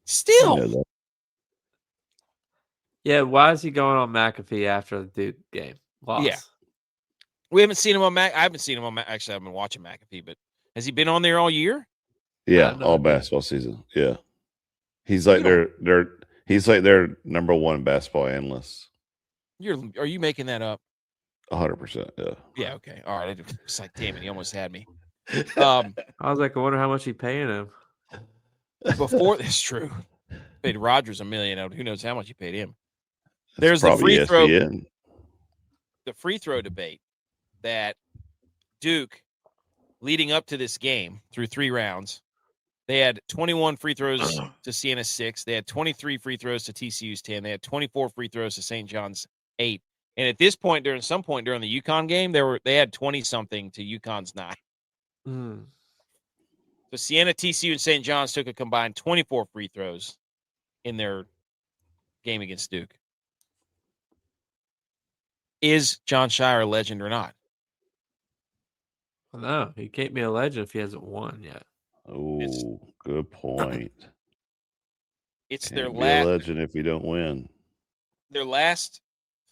Still. Yeah, why is he going on McAfee after the Duke game? Loss. Yeah. We haven't seen him on I haven't seen him on actually I've been watching McAfee, but has he been on there all year? Yeah, all basketball season. Yeah. He's like he's like their number 1 basketball analyst. Are you making that up? 100%. Yeah. Yeah, okay. All right. It's like, damn it, he almost had me. I was like, I wonder how much he's paying him. Before it's true. Paid Rodgers $1 million. Who knows how much you paid him? That's There's the probably free throw. ESPN. The free throw debate that Duke, leading up to this game through 3 rounds, they had 21 free throws to Sienna's 6. They had 23 free throws to TCU's 10. They had 24 free throws to St. John's 8. And at this point, during the UConn game, they had 20 something to UConn's 9. So Siena, TCU, and St. John's took a combined 24 free throws in their game against Duke. Is John Shire a legend or not? No, he can't be a legend if he hasn't won yet. Oh, good point. It's Can't their be last a legend if you don't win. Their last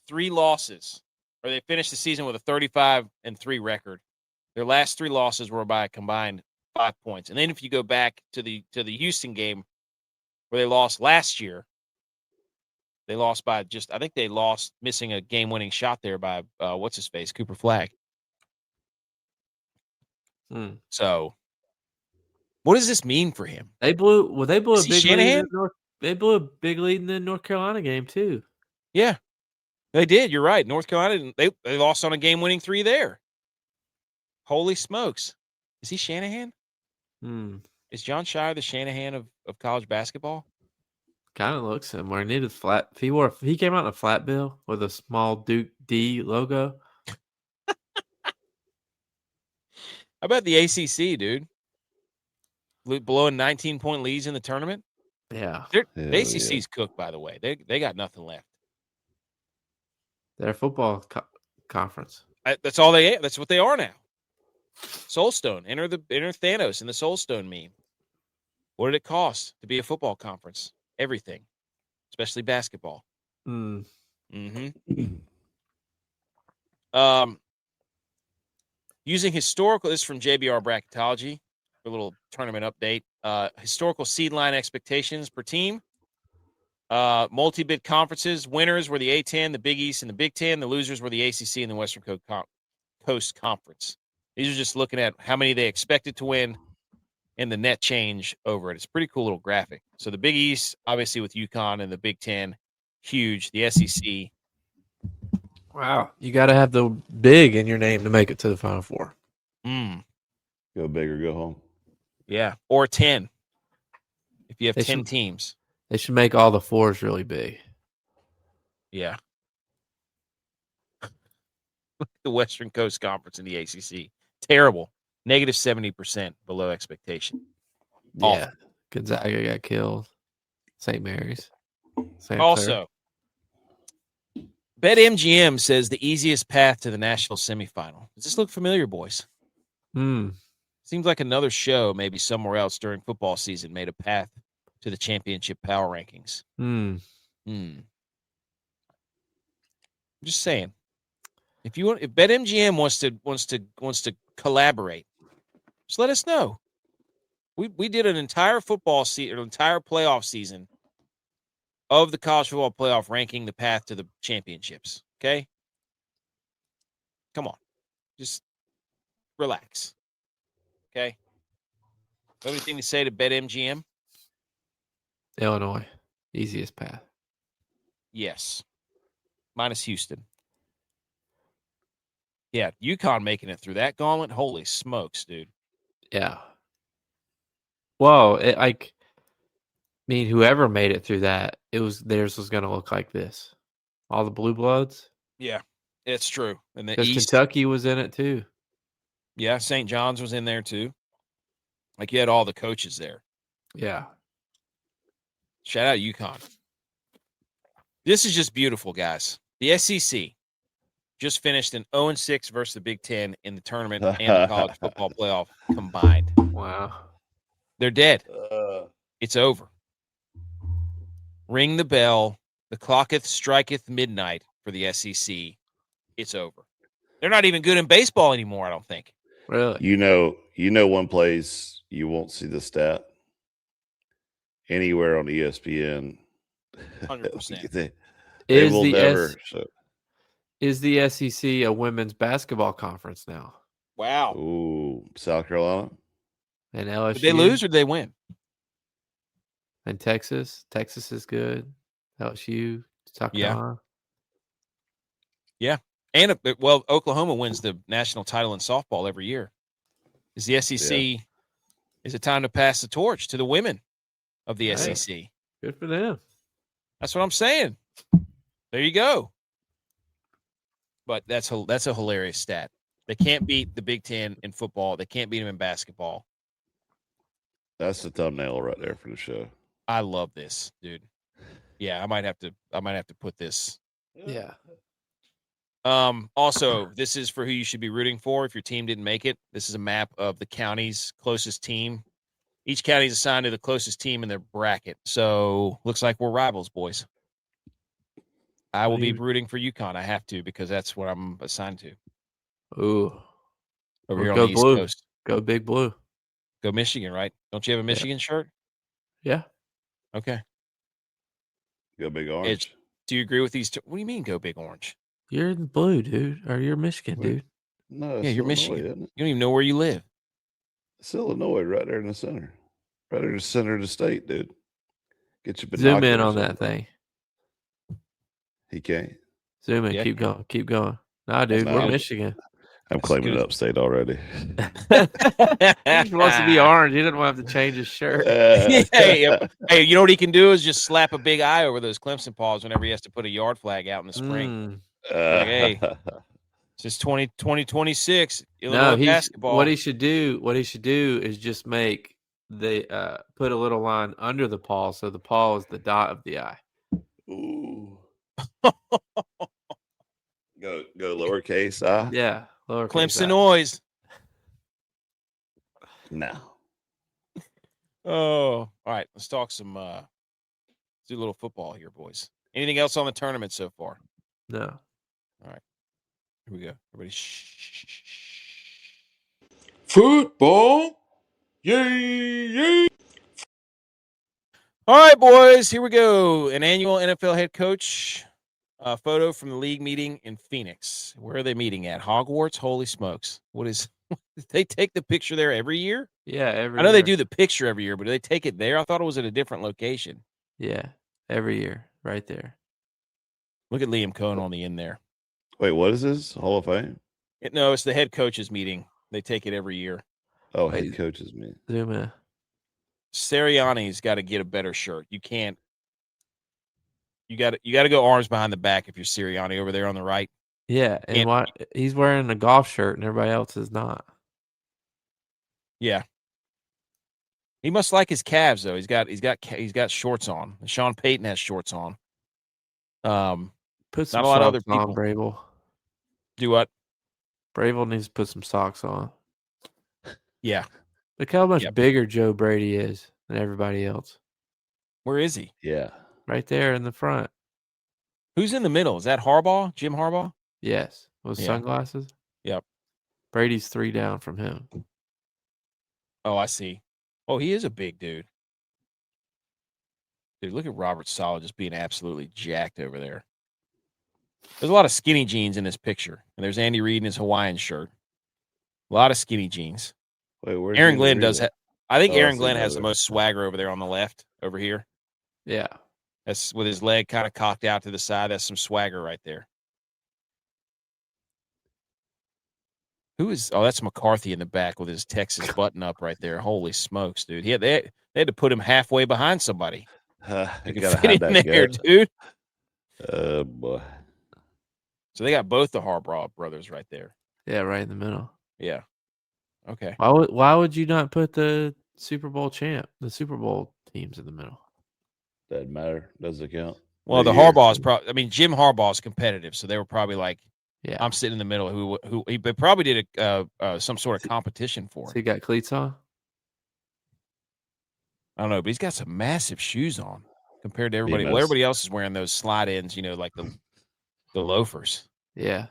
3 losses, or they finished the season with a 35-3 record. Their last 3 losses were by a combined 5 points. And then if you go back to the Houston game where they lost last year, they lost by missing a game-winning shot there by what's his face, Cooper Flagg. So, what does this mean for him? They blew a big Shanahan? lead. They blew a big lead in the North Carolina game too. Yeah, they did. You're right. North Carolina, they lost on a game-winning 3 there. Holy smokes! Is he Shanahan? Is John Shire the Shanahan of college basketball? Kind of looks similar. He needed flat. If he came out in a flat bill with a small Duke D logo. How about the ACC, dude? Blowing 19-point leads in the tournament. Yeah, the ACC's cooked. By the way, they got nothing left. Their football conference. That's all they. That's what they are now. Soulstone. Enter Thanos in the Soulstone meme. What did it cost to be a football conference? Everything, especially basketball. Using historical, this is from JBR Bracketology, a little tournament update. Historical seed line expectations per team. Multi-bid conferences. Winners were the A-10, the Big East, and the Big Ten. The losers were the ACC and the Western Coast Conference. These are just looking at how many they expected to win and the net change over it. It's a pretty cool little graphic. So the Big East, obviously with UConn, and the Big Ten, huge. The SEC. Wow. You got to have the big in your name to make it to the Final Four. Go big or go home. Yeah. Or 10. If you have 10 teams. They should make all the 4s really big. Yeah. The Western Coast Conference in the ACC. Terrible. Negative 70% below expectation. Yeah. Awful. Gonzaga got killed. St. Mary's. Also, BetMGM says the easiest path to the national semifinal. Does this look familiar, boys? Seems like another show, maybe somewhere else during football season, made a path to the championship power rankings. Just saying. If BetMGM wants to collaborate, just let us know. We did an entire football season, an entire playoff season of the college football playoff ranking the path to the championships. Okay? Come on. Just relax. Okay? Have anything to say to BetMGM? Illinois. Easiest path. Yes. Minus Houston. Yeah, UConn making it through that gauntlet. Holy smokes, dude. Yeah. Well, whoever made it through that, theirs was going to look like this. All the blue bloods. Yeah, it's true. And the East, East, Kentucky was in it too. Yeah, St. John's was in there too. Like you had all the coaches there. Yeah. Shout out UConn. This is just beautiful, guys. The SEC just finished an 0-6 versus the Big Ten in the tournament and the college football playoff combined. Wow. They're dead. It's over. Ring the bell. The clocketh striketh midnight for the SEC. It's over. They're not even good in baseball anymore, I don't think. Really? You know one place you won't see the stat anywhere on ESPN. 100%. Is the SEC a women's basketball conference now? Wow. Ooh, South Carolina. And LSU. Did they lose or did they win? And Texas is good. LSU, South Carolina. Yeah. And Oklahoma wins the national title in softball every year. Is the SEC is it time to pass the torch to the women of the SEC? Good for them. That's what I'm saying. There you go. But that's a hilarious stat. They can't beat the Big Ten in football. They can't beat them in basketball. That's the thumbnail right there for the show. I love this, dude. Yeah, I might have to put this. Yeah. Also, this is for who you should be rooting for if your team didn't make it. This is a map of the county's closest team. Each county is assigned to the closest team in their bracket. So looks like we're rivals, boys. I will be rooting for UConn. I have to because that's what I'm assigned to. Ooh. Over here on the East Coast. Go Big Blue. Go Michigan, right? Don't you have a Michigan shirt? Yeah. Okay. Go Big Orange. Do you agree with these two? What do you mean go Big Orange? You're in blue, dude. Or you're Michigan, dude. No, yeah, you're Illinois, Michigan. isn't it? You don't even know where you live. It's Illinois right there in the center. Right in the center of the state, dude. Get your Zoom in binoculars on that thing. He can't. Zoom in. Yeah, Keep going. Keep going. Nah, dude. Nah, We're Michigan. I'm claiming it upstate already. He just wants to be orange. He doesn't want to have to change his shirt. Hey, you know what he can do is just slap a big eye over those Clemson paws whenever he has to put a yard flag out in the spring. Like, hey, it's just 2026 Illinois basketball. What he should do is just make the put a little line under the paw, so the paw is the dot of the eye. Ooh. Go lowercase I. Yeah, lowercase Clemson I. noise. No. Oh, all right. Let's talk some. Let's do a little football here, boys. Anything else on the tournament so far? No. All right. Here we go. Everybody, shh. Football. Yay. All right, boys. Here we go. An annual NFL head coach photo from the league meeting in Phoenix. Where are they meeting at? Hogwarts? Holy smokes! What is? They take the picture there every year? Yeah, every I know year. they do the picture every year, but do they take it there? I thought it was at a different location. Yeah, every year, right there. Look at Liam Cohen on the end there. Wait, what is this? Hall of Fame? No, it's the head coaches meeting. They take it every year. Oh, head coaches meeting. Zoom in. Sirianni's got to get a better shirt. You can't. You got to go arms behind the back if you're Sirianni over there on the right. Yeah, and he's wearing a golf shirt and everybody else is not. Yeah. He must like his calves though. He's got shorts on. Sean Payton has shorts on. Put some not a lot of other socks on, people. Brable. Do what? Brable needs to put some socks on. Yeah. Look how much bigger Joe Brady is than everybody else. Where is he? Yeah. Right there in the front. Who's in the middle? Is that Harbaugh? Jim Harbaugh? Yes. With sunglasses? Yep. Brady's 3 down from him. Oh, I see. Oh, he is a big dude. Dude, look at Robert Saleh just being absolutely jacked over there. There's a lot of skinny jeans in this picture. And there's Andy Reid in his Hawaiian shirt. A lot of skinny jeans. Wait, where's Aaron Glenn does have. I think Aaron Glenn has there. the most swagger over there on the left, over here. Yeah. That's with his leg kind of cocked out to the side. That's some swagger right there. Who is? Oh, that's McCarthy in the back with his Texas button up right there. Holy smokes, dude! They had to put him halfway behind somebody. You Could gotta fit hide in that there, gut. dude. Oh boy. So they got both the Harbaugh brothers right there. Yeah, right in the middle. Yeah. Okay. Why would you not put the Super Bowl teams in the middle? Doesn't matter. Doesn't count. Well, the Harbaugh's probably. I mean, Jim Harbaugh's competitive, so they were probably like, "Yeah, I'm sitting in the middle." Who he probably did some sort of competition for. So he got cleats on. I don't know, but he's got some massive shoes on compared to everybody. He Well, does. everybody else is wearing those slide-ins, like the loafers. Yeah,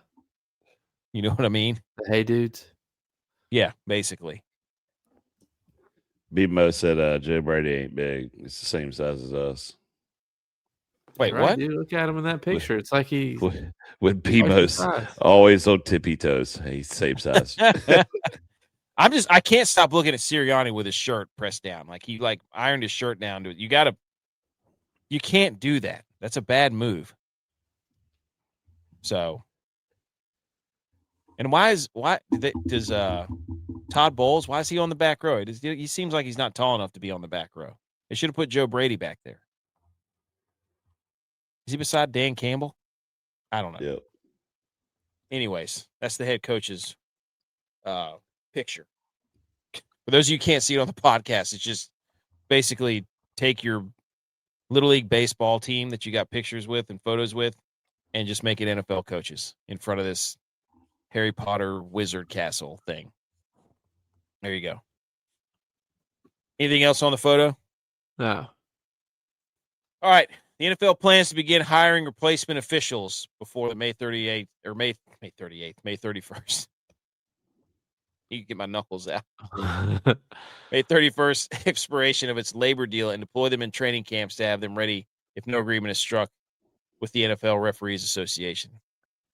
You know what I mean? the hey dudes. Yeah, basically. B-Mo said Joe Brady ain't big. It's the same size as us. Wait, Right, what? dude, look at him in that picture. It's like he With B-Mo's always on tippy toes. He's same size. I can't stop looking at Sirianni with his shirt pressed down. Like he ironed his shirt down to it. You gotta You can't do that. That's a bad move. So, and does Todd Bowles, why is he on the back row? He seems like he's not tall enough to be on the back row. They should have put Joe Brady back there. Is he beside Dan Campbell? I don't know. Yep. Anyways, that's the head coach's picture. For those of you who can't see it on the podcast, it's just basically take your Little League baseball team that you got pictures with and photos with and just make it NFL coaches in front of this Harry Potter wizard castle thing. There you go. Anything else on the photo? No. All right. The NFL plans to begin hiring replacement officials before the May 31st. You can get my knuckles out. May 31st expiration of its labor deal and deploy them in training camps to have them ready if no agreement is struck with the NFL Referees Association.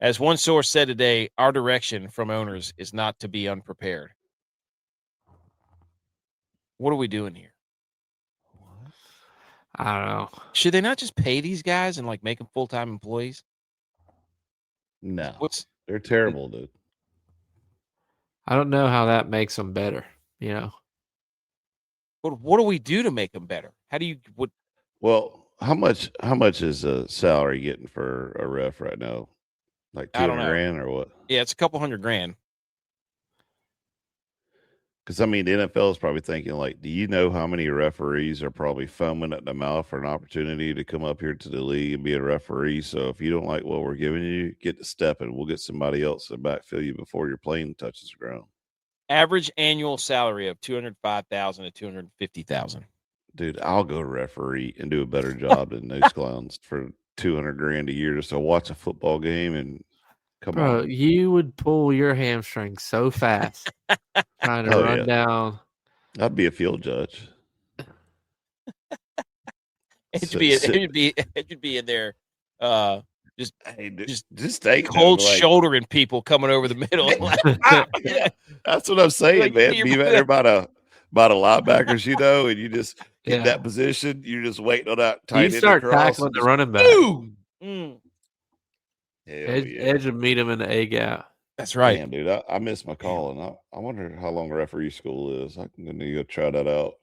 As one source said today, our direction from owners is not to be unprepared. What are we doing here? I don't know. Should they not just pay these guys and like make them full-time employees? No. They're terrible, dude. I don't know how that makes them better, you know. But what do we do to make them better? How do you Well, how much is a salary getting for a ref right now? Like I don't know. $200,000 or what? Yeah, it's a couple $100,000. Because I mean, the NFL is probably thinking, like, do you know how many referees are probably foaming at the mouth for an opportunity to come up here to the league and be a referee? So if you don't like what we're giving you, get to stepping. We'll get somebody else to backfill you before your plane touches the ground. Average annual salary of $205,000 to $250,000. Dude, I'll go referee and do a better job than those clowns for $200,000 a year just to watch a football game and come Bro, on. you would pull your hamstring so fast trying to run down. I'd be a field judge. It should be in there. Just take cold shouldering people coming over the middle. Yeah, that's what I'm saying, Like, man. Be better about a linebackers, you know, and you just get Yeah. that position. You're just waiting on that tight end You start to cross. tackling the running back. Edge and meet him in the A gap. That's right. Man, dude, I miss my call, and I wonder how long referee school is. I'm gonna go try that out.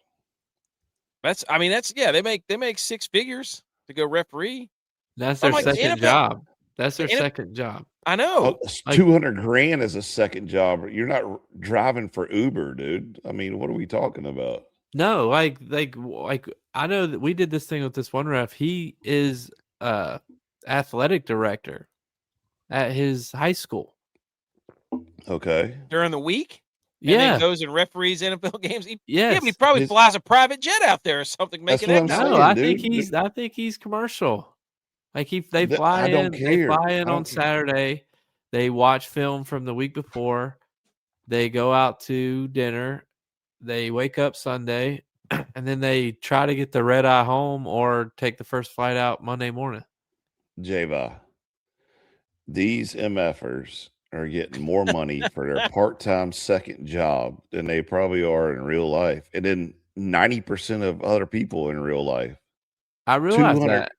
They make six figures to go referee. That's their second job. That's their second job. I know. $200,000 is a second job. You're not driving for Uber, dude. I mean, what are we talking about? No, like I know that we did this thing with this one ref. He is athletic director at his high school. Okay. During the week? And Yeah. then goes and referees NFL games. Yes. Yeah, but he probably flies a private jet out there or something. Making what I'm extra. saying. No, dude. I think he's commercial. Like they fly I don't in. care. They fly in I on don't care. Saturday. They watch film from the week before. They go out to dinner. They wake up Sunday, and then they try to get the red eye home or take the first flight out Monday morning. J-Va, these MFers are getting more money for their part-time second job than they probably are in real life. And then 90% of other people in real life. I realize that.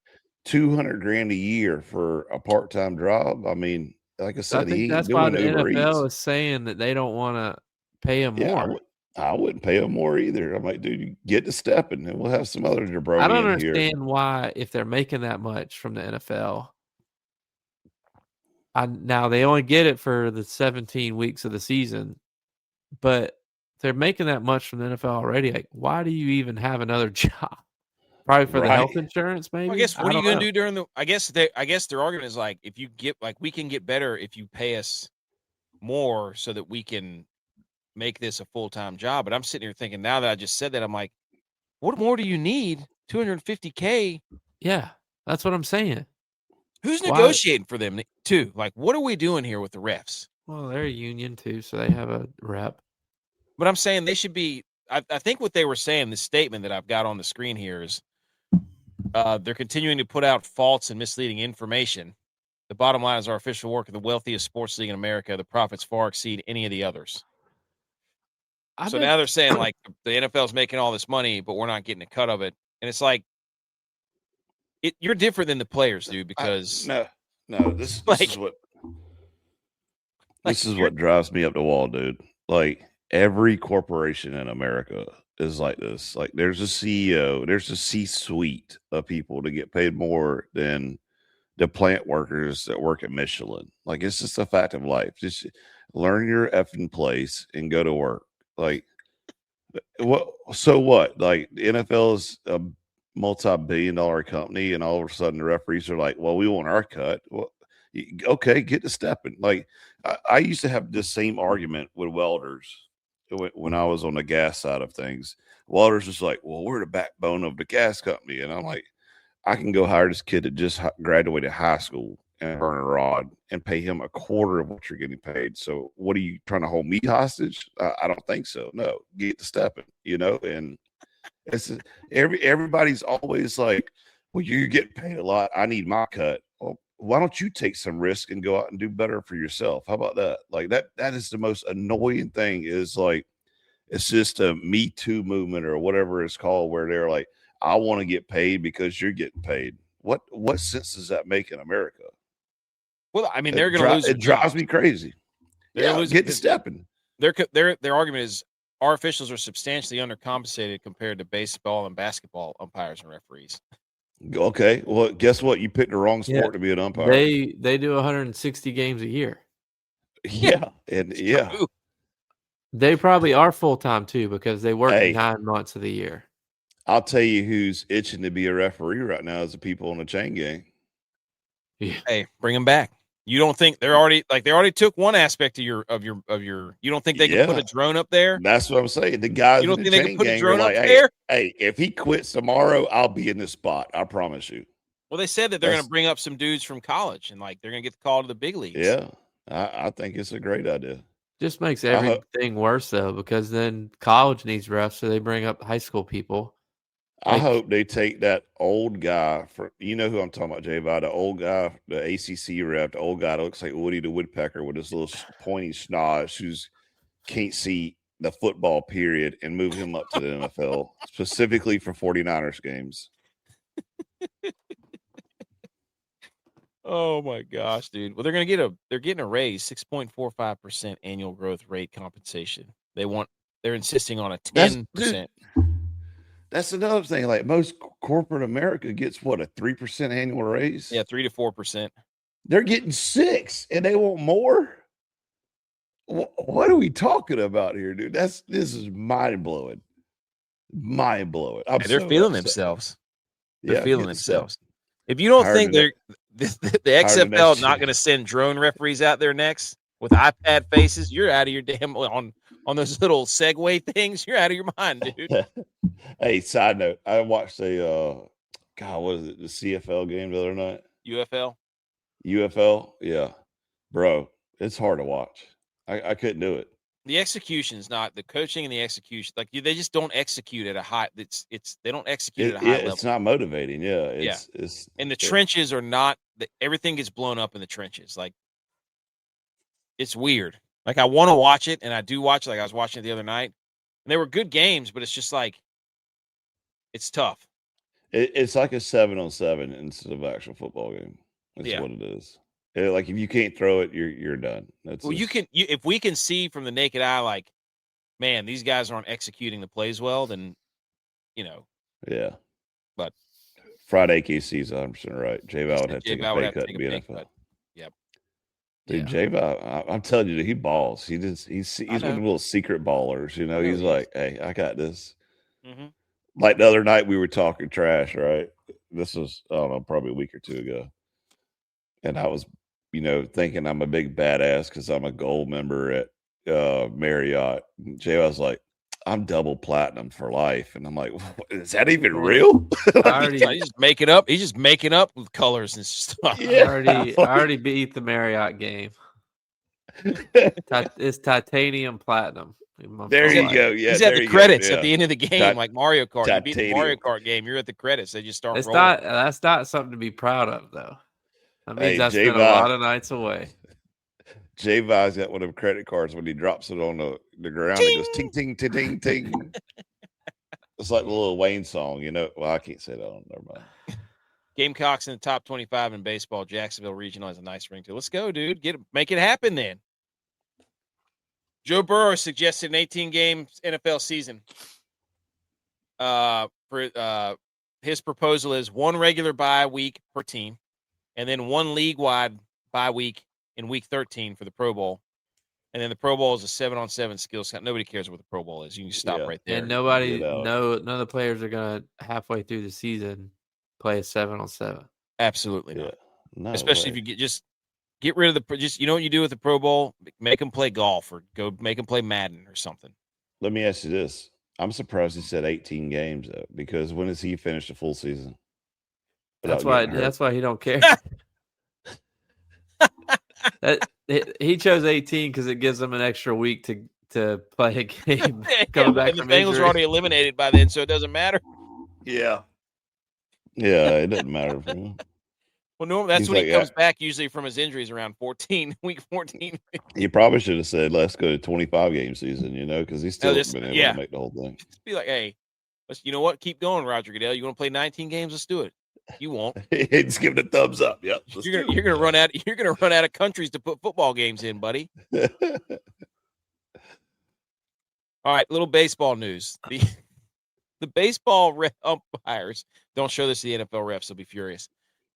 $200,000 a year for a part-time job. I mean, like I said, I think that's why the NFL is saying that they don't want to pay him more. I wouldn't pay him more either. I'm like, dude, you get to stepping, and we'll have some other jabroni I don't in understand here. why, if they're making that much from the NFL. Now they only get it for the 17 weeks of the season, but they're making that much from the NFL already. Like, why do you even have another job? Probably for the health insurance, maybe. Well, I guess what are you going to do during the? I guess their argument is like, if you get we can get better if you pay us more so that we can make this a full-time job. But I'm sitting here thinking, now that I just said that, I'm like, what more do you need? $250K. Yeah, that's what I'm saying. Who's negotiating for them too? Like, what are we doing here with the refs? Well, they're a union too, so they have a rep. But I'm saying they should be. I think what they were saying, the statement that I've got on the screen here is, they're continuing to put out false and misleading information. The bottom line is our official work of the wealthiest sports league in America. The profits far exceed any of the others. Now they're saying like the NFL is making all this money, but we're not getting a cut of it. And it's like, You're different than the players, dude, because no. This Like- is what like, this is what drives me up the wall, dude. Like every corporation in America is like this. Like there's a CEO, there's a C-suite of people to get paid more than the plant workers that work at Michelin. Like it's just a fact of life. Just learn your effing place and go to work. Like what? So what? Like the NFL is a multi-billion-dollar company, and all of a sudden the referees are like, "Well, we want our cut." Well, okay, get to stepping. Like I used to have this same argument with welders when I was on the gas side of things. Welders was like, "Well, we're the backbone of the gas company," and I'm like, I can go hire this kid that just graduated high school and burn a rod and pay him a quarter of what you're getting paid. So what are you trying to hold me hostage? I don't think so. No, get to stepping, and it's everybody's always like, well, you're getting paid a lot. I need my cut. Well, why don't you take some risk and go out and do better for yourself? How about that? Like that is the most annoying thing is like, it's just a Me Too movement or whatever it's called, where they're like, I want to get paid because you're getting paid. What sense does that make in America? well, I mean, they're going to lose. It drives me crazy. They're Yeah, losing get to stepping. Their argument is our officials are substantially undercompensated compared to baseball and basketball umpires and referees. Okay, well, guess what? You picked the wrong sport to be an umpire. They do 160 games a year. Yeah, and yeah, Ooh. They probably are full time too because they work Hey. 9 months of the year. I'll tell you who's itching to be a referee right now is the people on the chain gang. Yeah. Hey, bring them back. You don't think they already took one aspect of your you don't think they could put a drone up there? That's what I'm saying. The guys You in don't the think they chain could put a gang are drone up like, there? hey, if he quits tomorrow, I'll be in this spot. I promise you. Well, they said that they're going to bring up some dudes from college and like they're going to get the call to the big leagues. Yeah, I think it's a great idea. Just makes everything worse though, because then college needs refs, so they bring up high school people. I hope they take that old guy for who I'm talking about, J-Vi, the old guy, the ACC rep, the old guy that looks like Woody the Woodpecker with his little pointy schnoz who's can't see the football period, and move him up to the NFL specifically for 49ers games. Oh my gosh, dude. Well, they're getting a raise, 6.45% annual growth rate compensation. They're insisting on a 10%. That's another thing. Like most corporate America gets what, a 3% annual raise? Yeah, 3 to 4%. They're getting 6 and they want more. What are we talking about here, dude? This is mind blowing. Mind blowing. They're feeling themselves. They're feeling get themselves. If you don't think the XFL is not year. going to send drone referees out there next with iPad faces, you're out of your damn on those little Segway things. You're out of your mind, dude. Hey, side note, I watched what is it? The CFL game the other night. UFL, yeah, bro, it's hard to watch. I couldn't do it. The execution's not the coaching and the execution. Like they just don't execute at a high. They don't execute at a high level. It's not motivating. Yeah, it's and the trenches are not. Everything gets blown up in the trenches. Like it's weird. Like I want to watch it, and I do watch it. Like I was watching it the other night, and they were good games, but it's just like it's tough. It's like a 7-on-7 instead of an actual football game. That's what it is. Like if you can't throw it, you're done. If we can see from the naked eye, like, man, these guys aren't executing the plays well, then yeah. But Friday KC is 100% right. J-Vi would have to take a pay cut to be NFL. Yep. Dude, J-Vi, I'm telling you, he balls. He's one of the little secret ballers. He's like, hey, I got this. Mm-hmm. Like the other night, we were talking trash, right? This was, I don't know, probably a week or two ago. And I was, thinking I'm a big badass because I'm a gold member at Marriott. Jay was like, I'm double platinum for life. And I'm like, is that even real? He's just making up. He's just making up with colors and stuff. Yeah. I already beat the Marriott game. It's titanium platinum. There you go. Yeah, he's at the credits at the end of the game, like Mario Kart. You beat the Mario Kart game, you're at the credits. They just start rolling. That's not something to be proud of, though. That means I spent a lot of nights away. J-Vi's got one of them credit cards when he drops it on the ground. Ting! It goes ting, ting, ting, ting, ting. It's like the little Wayne song, Well, I can't say that. Never mind. Gamecocks in the top 25 in baseball. Jacksonville Regional has a nice ring too. Let's go, dude. Make it happen then. Joe Burrow suggested an 18-game NFL season. His proposal is one regular bye week per team, and then one league-wide bye week in week 13 for the Pro Bowl. And then the Pro Bowl is a 7-on-7 skills count. Nobody cares what the Pro Bowl is. You can stop right there. And none of the players are going to halfway through the season play a 7-on-7. Absolutely not. No Especially way. if you get rid of you know what you do with the Pro Bowl? Make them play golf or go make them play Madden or something. Let me ask you this. I'm surprised he said 18 games though, because when does he finish the full season? That's why he don't care. He chose 18 because it gives him an extra week to play a game. Coming back and the Bengals injury. are already eliminated by then, so it doesn't matter. Yeah. Yeah, it doesn't matter for him. Well, normally that's when he comes back usually from his injuries around 14, week 14. He probably should have said, let's go to 25-game season, because he's still been able to make the whole thing. Just be like, hey, you know what? Keep going, Roger Goodell. You want to play 19 games? Let's do it. You won't. Just give it a thumbs up. Yep. You're gonna run out. You're gonna run out of countries to put football games in, buddy. All right, little baseball news. The baseball umpires don't show this to the NFL refs. They'll be furious.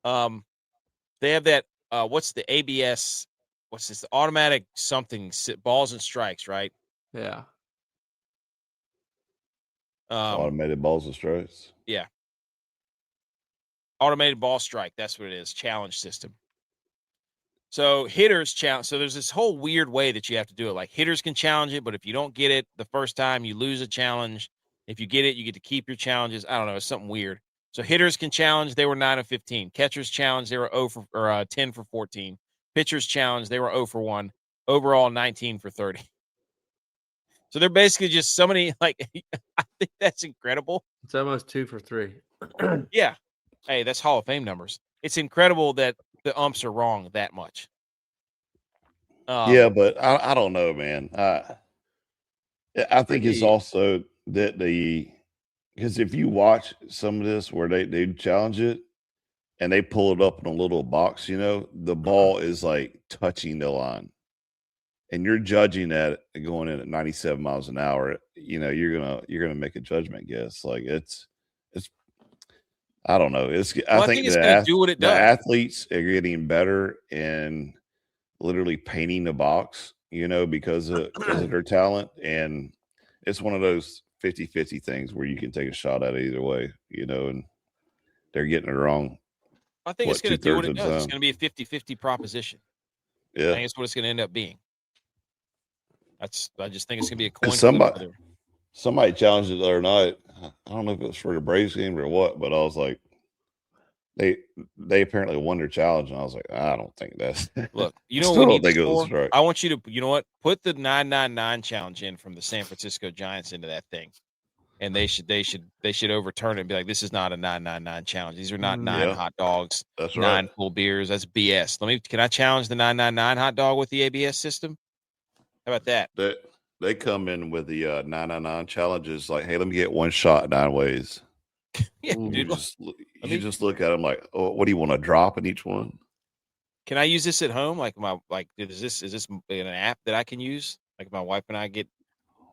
They have that. What's the ABS? What's this? The automatic something balls and strikes, right? Yeah. Automated balls and strikes. Yeah. Automated ball strike. That's what it is. Challenge system. So hitters challenge. So there's this whole weird way that you have to do it. Like hitters can challenge it, but if you don't get it the first time, you lose a challenge. If you get it, you get to keep your challenges. I don't know. It's something weird. So hitters can challenge. They were 9 of 15. Catchers challenge. They were 10 for 14. Pitchers challenge. They were 0 for 1. Overall, 19 for 30. So they're basically just so many. Like I think that's incredible. It's almost 2 for 3. Yeah. Hey, that's Hall of Fame numbers. It's incredible that the umps are wrong that much. Yeah, but I don't know, man. I think it's also that because if you watch some of this where they challenge it and they pull it up in a little box, the ball is like touching the line, and you're judging that going in at 97 miles an hour. You're gonna make a judgment guess. Like it's. I don't know. I think it's going to do what it does. The athletes are getting better in literally painting the box, because of their talent. And it's one of those 50-50 things where you can take a shot at it either way, and they're getting it wrong. I think it's going to do what it does. It's going to be a 50-50 proposition. Yeah. I think it's what it's going to end up being. I just think it's going to be a coin flip. Somebody challenged it the other night. I don't know if it was for the Braves game or what, but I was like, they apparently won their challenge, and I was like, I don't think that's. Look, I don't think it was right. I want you to, put the 999 challenge in from the San Francisco Giants into that thing, and they should overturn it and be like, this is not a 999 challenge. These are not 9 hot dogs. That's 9 right. full beers. That's BS. Can I challenge the 999 hot dog with the ABS system? How about that? They come in with the 999 challenges like, hey, let me get one shot 9 ways. Yeah, dude. You just look at them like, oh, what do you want to drop in each one? Can I use this at home? Is this an app that I can use? Like my wife and I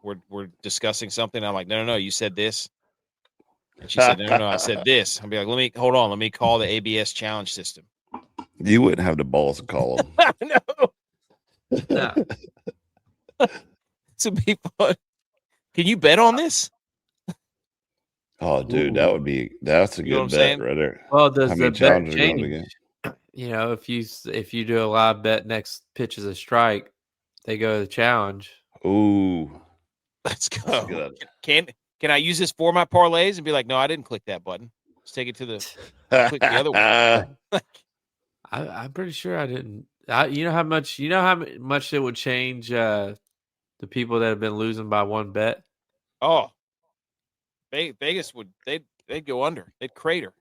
we're discussing something. I'm like, no, you said this. And she said, no, I said this. I'll be like, let me call the ABS challenge system. You wouldn't have the balls to call them. No. To be fun. Can you bet on this? Oh, dude, that's a good bet right there. Well, does the bet change? If you do a live bet, next pitch is a strike, they go to the challenge. Ooh, let's go. Can I use this for my parlays and be like, no, I didn't click that button. Let's take it to click the other one. I'm pretty sure I didn't. You know how much it would change the people that have been losing by one bet? Oh, Vegas they'd go under. They'd crater.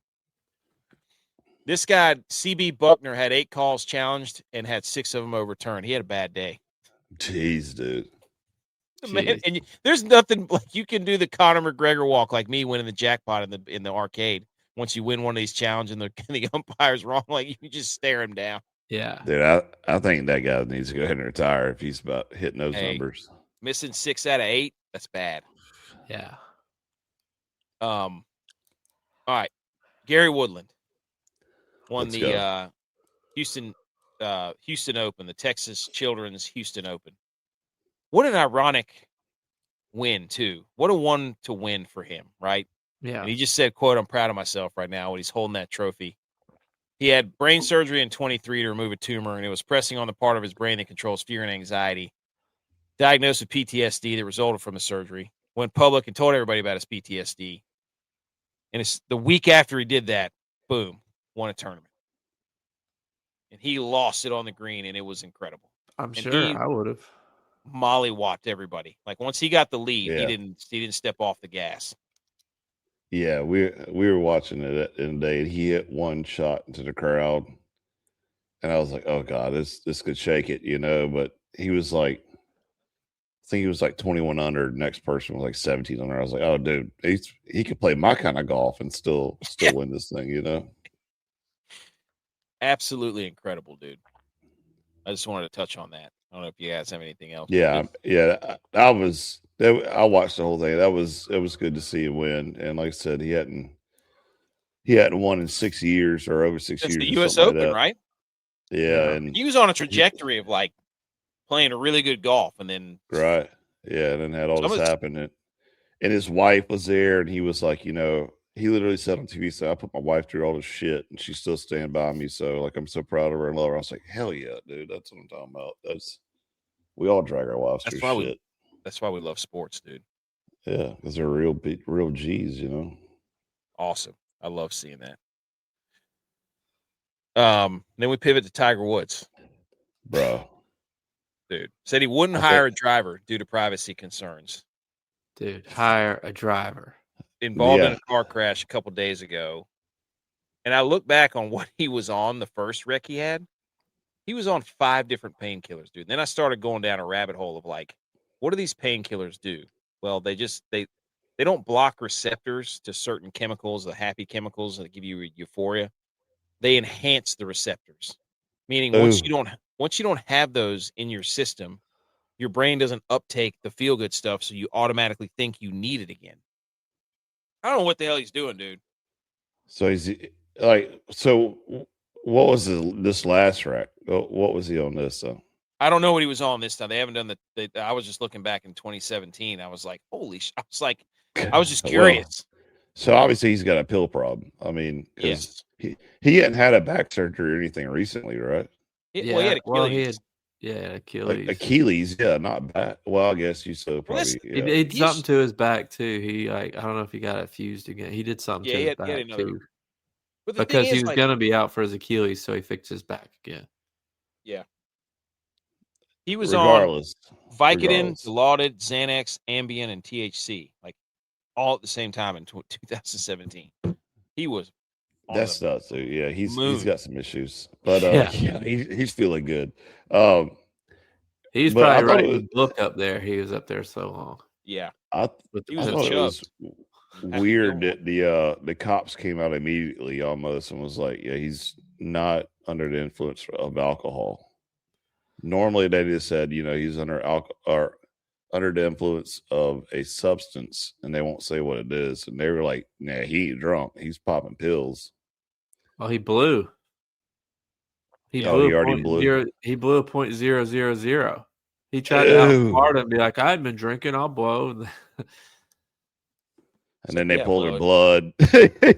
This guy, CB Buckner, had 8 calls challenged and had 6 of them overturned. He had a bad day. Jeez, dude. Man, there's nothing like you can do the Conor McGregor walk like me winning the jackpot in the arcade once you win one of these challenges and the umpire's wrong, like you just stare him down. Yeah. Dude, I think that guy needs to go ahead and retire if he's about hitting those numbers. Missing 6 out of 8, that's bad. Yeah. All right. Gary Woodland won Let's the go. Houston Open, the Texas Children's Houston Open. What an ironic win, too. What a one to win for him, right? Yeah. And he just said, quote, "I'm proud of myself right now," when he's holding that trophy. He had brain surgery in 23 to remove a tumor, and it was pressing on the part of his brain that controls fear and anxiety. Diagnosed with PTSD that resulted from the surgery. Went public and told everybody about his PTSD. And it's the week after he did that, boom, won a tournament. And he lost it on the green, and it was incredible. I'm And sure I would have. mollywopped everybody. Like once he got the lead, Yeah. he didn't step off the gas. Yeah, we were watching it in the day, and he hit one shot into the crowd, and I was like, "Oh God, this could shake it," But he was like, I think he was like 21 under. Next person was like 17 under. I was like, "Oh, dude, he could play my kind of golf and still win this thing," Absolutely incredible, dude. I just wanted to touch on that. I don't know if you guys have anything else. Yeah, I watched the whole thing. It was good to see him win, and like I said, he hadn't won in 6 years or over 6 Since years. the or U.S. something like Open, that. right? Yeah, and he was on a trajectory of like playing a really good golf, and then right, yeah, and then had all this happen, and his wife was there, and he was like, he literally said on TV, "So I put my wife through all this shit, and she's still standing by me. So like, I'm so proud of her and love her." I was like, "Hell yeah, dude, that's what I'm talking about." We all drag our wives through shit. That's why we love sports, dude. Yeah, because they're real G's, Awesome. I love seeing that. Then we pivot to Tiger Woods. Bro. Dude. Said he wouldn't hire a driver due to privacy concerns. Dude, hire a driver. Involved in a car crash a couple days ago. And I look back on what he was on, the first wreck he had. He was on 5 different painkillers, dude. And then I started going down a rabbit hole of like, what do these painkillers do? Well, they don't block receptors to certain chemicals, the happy chemicals that give you euphoria. They enhance the receptors. Meaning once you don't have those in your system, your brain doesn't uptake the feel good stuff, so you automatically think you need it again. I don't know what the hell he's doing, dude. So he's like, what was this last wreck? What was he on this though? I don't know what he was on this time. They haven't done I was just looking back in 2017. I was like, holy I was just curious. So obviously he's got a pill problem. I mean, because he hadn't had a back surgery or anything recently, right? He had Achilles. Achilles. Like Achilles, not back. Well, I guess you so probably. He did something to his back too. He I don't know if he got it fused again. He did something to his back too. Because he was gonna be out for his Achilles, so he fixed his back again. Yeah. He was on Vicodin, Dilaudid, Xanax, Ambien, and THC, like all at the same time in 2017. He was. That's nuts, dude. Yeah, he's got some issues, but he's feeling good. He's probably writing the book up there. He was up there so long. Yeah, I thought it was weird that the cops came out immediately almost and was like, "Yeah, he's not under the influence of alcohol." Normally, they just said, he's under alcohol or under the influence of a substance, and they won't say what it is. And they were like, "Nah, he ain't drunk. He's popping pills." Well, he blew. He already blew. He blew a .000. He tried to outsmart him and be like, "I've been drinking. I'll blow." And then they pulled her blood.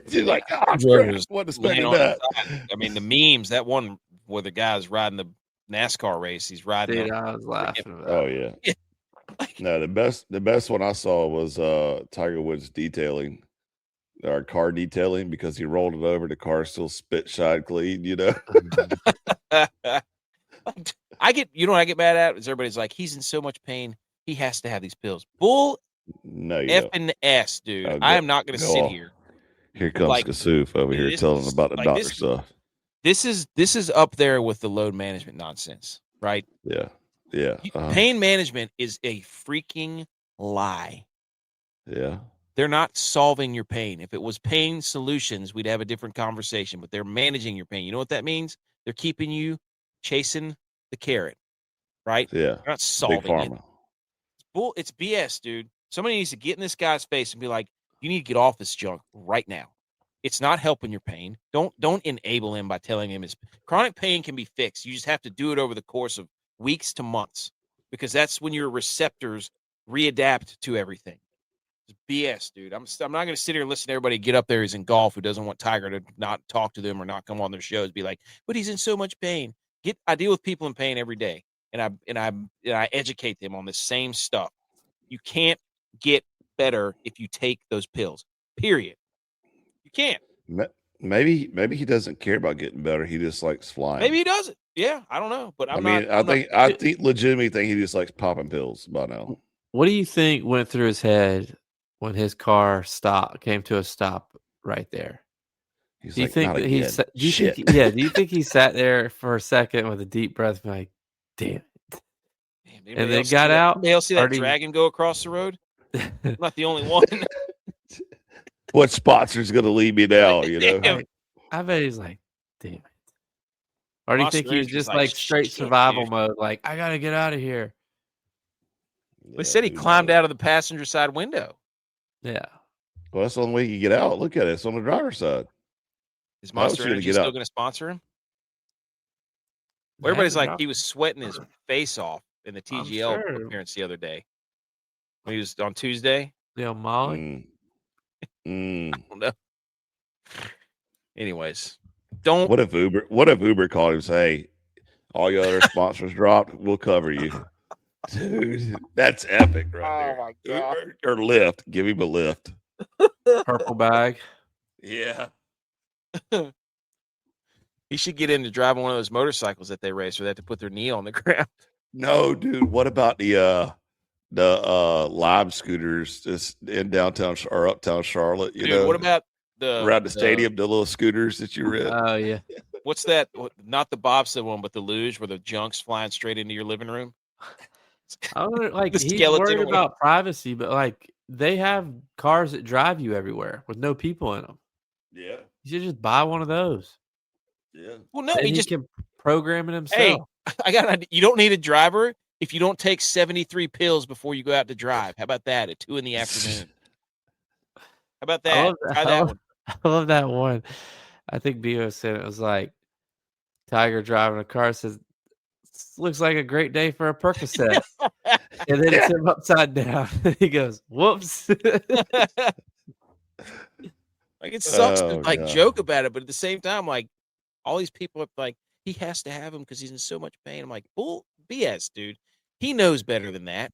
She's like, "Oh, what expected that?" I mean, the memes. That one where the guy's riding the NASCAR race. He's riding. Dude, I was laughing about. Oh yeah. No, the best one I saw was Tiger Woods detailing, our car detailing, because he rolled it over. The car still spit shine clean. I get what I get mad at is everybody's like, he's in so much pain, he has to have these pills. Bull. No, effing S, dude. I am not going to sit here. Here comes Kasuf over here telling about the doctor stuff. This is up there with the load management nonsense, right? Yeah. Pain management is a freaking lie. Yeah. They're not solving your pain. If it was pain solutions, we'd have a different conversation, but they're managing your pain. You know what that means? They're keeping you chasing the carrot, right? Yeah. They're not solving Big it. Pharma. It's BS, dude. Somebody needs to get in this guy's face and be like, you need to get off this junk right now. It's not helping your pain. Don't enable him by telling him his chronic pain can be fixed. You just have to do it over the course of weeks to months, because that's when your receptors readapt to everything. It's BS, dude. I'm not going to sit here and listen to everybody get up there who's in golf who doesn't want Tiger to not talk to them or not come on their shows. Be like, but he's in so much pain. I deal with people in pain every day, and I educate them on the same stuff. You can't get better if you take those pills. Period. You can't. Maybe he doesn't care about getting better. He just likes flying. Maybe he doesn't. Yeah, I don't know. But I think legitimately think he just likes popping pills by now. What do you think went through his head when his car came to a stop right there? Do you think he sat there for a second with a deep breath, like, damn it, and then got out? They'll see that dragon go across the road. I'm not the only one. What sponsor's going to leave me now? You know, I bet he's like, damn it. Or do you think he's just like straight survival mode? Like, I got to get out of here. They said he climbed out of the passenger side window. Yeah. Well, that's the only way you get out. Look at it. It's on the driver's side. Is Monster Energy still going to sponsor him? Well, everybody's like, he was sweating his face off in the TGL appearance the other day. When he was on Tuesday. Yeah, Molly. I don't know. Anyways, don't. What if Uber called him and say, hey, all your other sponsors dropped, we'll cover you. Dude, that's epic right there. Oh, my God. Or Lyft. Give him a lift. Purple bag. Yeah. He should get into driving one of those motorcycles that they race where they have to put their knee on the ground. No, dude. What about the Lime scooters just in downtown or uptown Charlotte? You know, what about around the stadium, the little scooters that you rent? Oh, yeah. What's that? Not the bobsled one, but the luge where the junk's flying straight into your living room. I don't like he's worried about privacy, but like they have cars that drive you everywhere with no people in them. Yeah, you should just buy one of those. Yeah. Well, no, he can program it himself. Hey, you don't need a driver if you don't take 73 pills before you go out to drive. How about that at 2 PM? How about that? Try that one. I love that one. I think Bio said it was like Tiger driving a car says, looks like a great day for a Percocet. And then it's him upside down. He goes, whoops. Like, it sucks to joke about it, but at the same time, like, all these people are like, he has to have him because he's in so much pain. I'm like, bull BS, dude. He knows better than that.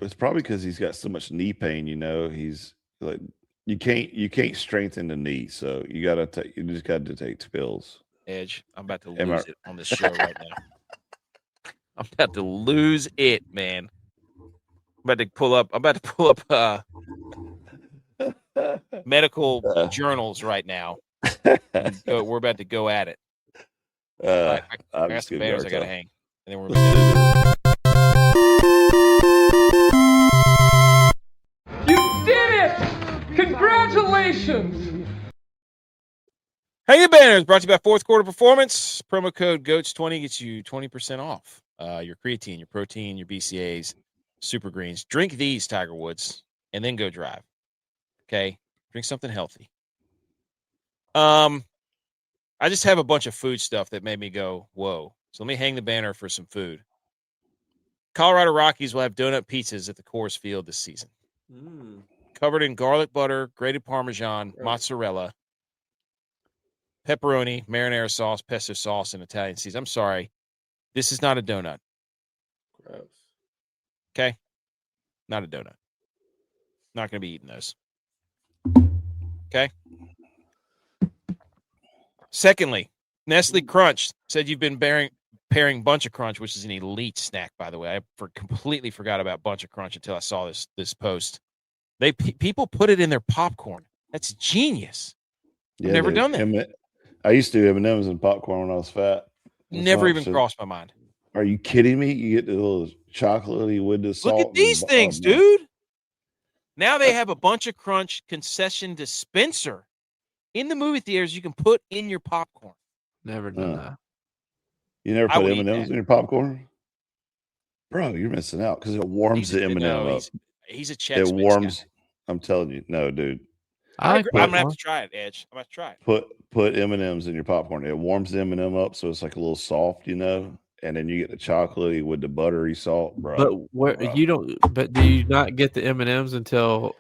It's probably because he's got so much knee pain. You know, he's like, you can't strengthen the knee, so you just got to take pills. Edge, I'm about to lose it on this show right now. I'm about to lose it, man. I'm about to pull up medical journals right now. We're about to go at it. I got some banners I gotta hang. And then we're You did it! Congratulations! Hang the banners brought to you by Fourth Quarter Performance. Promo code GOATS20 gets you 20% off your creatine, your protein, your BCAAs, super greens. Drink these, Tiger Woods, and then go drive. Okay? Drink something healthy. I just have a bunch of food stuff that made me go, whoa. So let me hang the banner for some food. Colorado Rockies will have donut pizzas at the Coors Field this season. Covered in garlic butter, grated Parmesan, mozzarella, pepperoni, marinara sauce, pesto sauce, and Italian seasoning. I'm sorry. This is not a donut. Gross. Okay? Not a donut. Not going to be eating those. Okay? Secondly, Nestle Crunch said you've been pairing Bunch of Crunch, which is an elite snack, by the way. I completely forgot about Bunch of Crunch until I saw this post. People put it in their popcorn. That's genius. Yeah, I've never done that. I used to M&M's and popcorn when I was fat. Never even crossed my mind. Are you kidding me? You get the little chocolatey with the salt. Look at these things, dude. Now they have a bunch of Crunch concession dispenser in the movie theaters you can put in your popcorn. Never done that. You never I put would eat M&Ms that. in your popcorn? Bro, you're missing out because it warms the M&M up. He's a Chex It Mix warms. guy. I'm telling you. No, dude. I like I'm going to have popcorn. to try it, Edge. I'm going to try it. Put M&Ms in your popcorn. It warms the M&M up so it's like a little soft, you know? And then you get the chocolatey with the buttery salt, bro. But where Bro. you don't? But do you not get the M&Ms until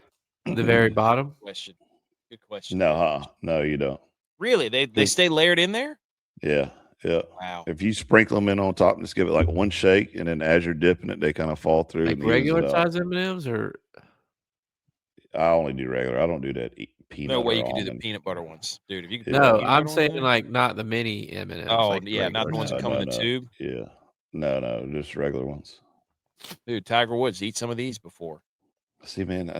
the very bottom? Good question. No, you don't. Really? They stay layered in there? Yeah. Wow. If you sprinkle them in on top and just give it like one shake, and then as you're dipping it, they kind of fall through. Like and evens regular it out. size M&Ms, or I only do regular. I don't do that peanut. No way or you can do the almond. peanut butter ones, dude. If you can Yeah. no? put peanut I'm butter saying on there? like not the mini M&Ms. Oh, like yeah, not the ones that come in the tube. Yeah. No, just regular ones. Dude, Tiger Woods, eat some of these before. See, man,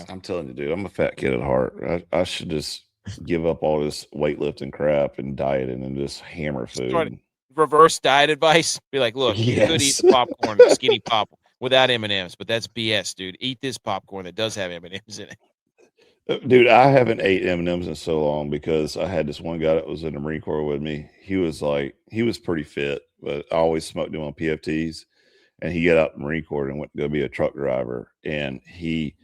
I'm telling you, dude, I'm a fat kid at heart. I should just give up all this weightlifting crap and dieting and just hammer food. Reverse diet advice. Be like, look, you could eat the popcorn, skinny pop without M&Ms, but that's BS, dude. Eat this popcorn that does have M&Ms in it. Dude, I haven't ate M&Ms in so long because I had this one guy that was in the Marine Corps with me. He was pretty fit, but I always smoked him on PFTs. And he got out of the Marine Corps and went to go be a truck driver. And he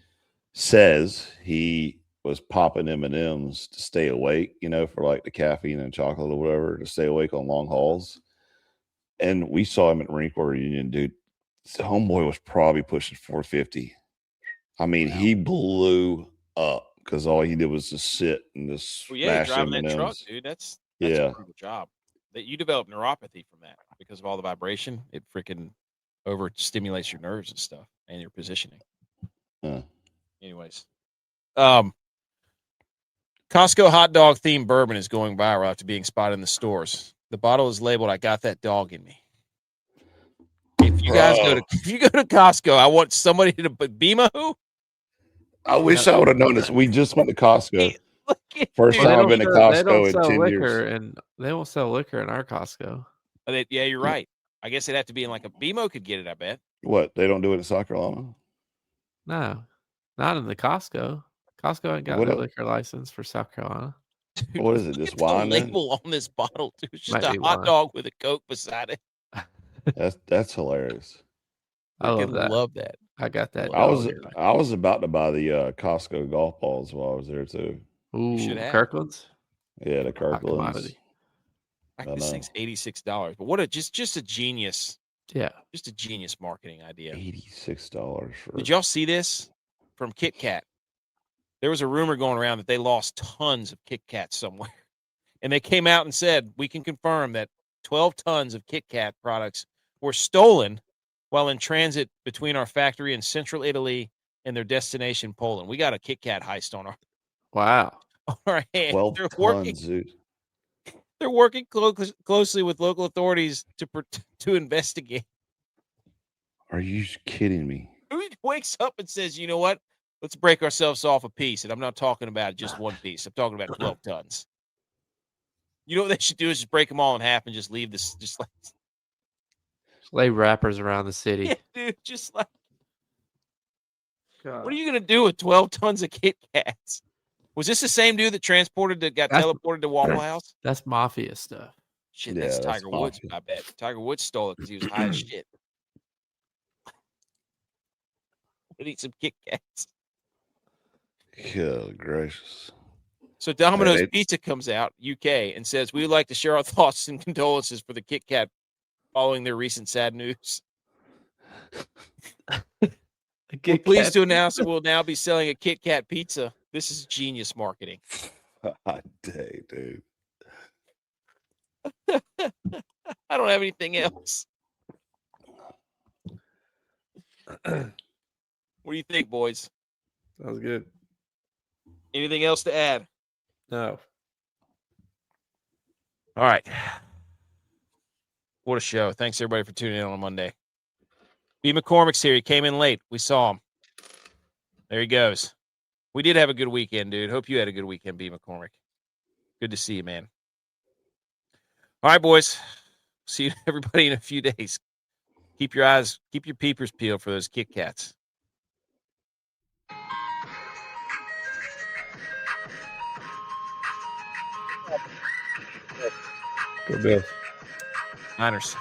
says he was popping M&Ms to stay awake, you know, for like the caffeine and chocolate or whatever, to stay awake on long hauls. And we saw him at Marine Corps reunion, dude. The homeboy was probably pushing 450. I mean, he blew up because all he did was just sit and just smash driving M&Ms. that truck, dude. That's a brutal job. That you develop neuropathy from that because of all the vibration. It freaking overstimulates your nerves and stuff and your positioning. Anyways, Costco hot dog themed bourbon is going viral after being spotted in the stores. The bottle is labeled "I got that dog in me." If you guys go to Costco, I want somebody to put Bima who. I wish I would have known this. We just went to Costco. First Well, time I've been to Costco in 10 years. And they don't sell liquor in our Costco. Yeah, you're right. I guess it'd have to be in like a BMO could get it, I bet. What? They don't do it in South Carolina? No, not in the Costco. Costco ain't got no liquor license for South Carolina. Dude, what is it? Just wine? The label on this bottle, dude. It's just Might a hot dog with a Coke beside it. That's hilarious. I love that. I got that. I was about to buy the Costco golf balls while I was there too. Ooh, Kirkland's? Yeah, the Kirkland's. This thing's $86, but just a genius. Yeah, just a genius marketing idea. $86 for. Did y'all see this from Kit Kat? There was a rumor going around that they lost tons of Kit Kats somewhere, and they came out and said we can confirm that 12 tons of Kit Kat products were stolen while in transit between our factory in central Italy and their destination, Poland. We got a Kit Kat heist on our. Wow. All right. 12 tons, dude. They're working closely with local authorities to investigate. Are you kidding me? Who wakes up and says, you know what? Let's break ourselves off a piece. And I'm not talking about just one piece. I'm talking about 12 tons. You know what they should do is just break them all in half and just leave this, just lay wrappers around the city. Yeah, dude, just like, God. What are you going to do with 12 tons of Kit Kats? Was this the same dude that got teleported to Waffle House? That's mafia stuff. Shit, that's Tiger Woods, I bet. Tiger Woods stole it because he was high as shit. Would eat some Kit Kats. Good gracious. So Domino's Pizza comes out, UK, and says, we would like to share our thoughts and condolences for the Kit Kat following their recent sad news. We're pleased to announce that we'll now be selling a Kit Kat pizza. This is genius marketing. God dang, dude. I don't have anything else. What do you think, boys? That was good. Anything else to add? No. All right. What a show. Thanks, everybody, for tuning in on a Monday. B. McCormick's here. He came in late. We saw him. There he goes. We did have a good weekend, dude. Hope you had a good weekend, B. McCormick. Good to see you, man. All right, boys. See everybody in a few days. Keep your peepers peeled for those Kit Kats. Go Bills. Niners.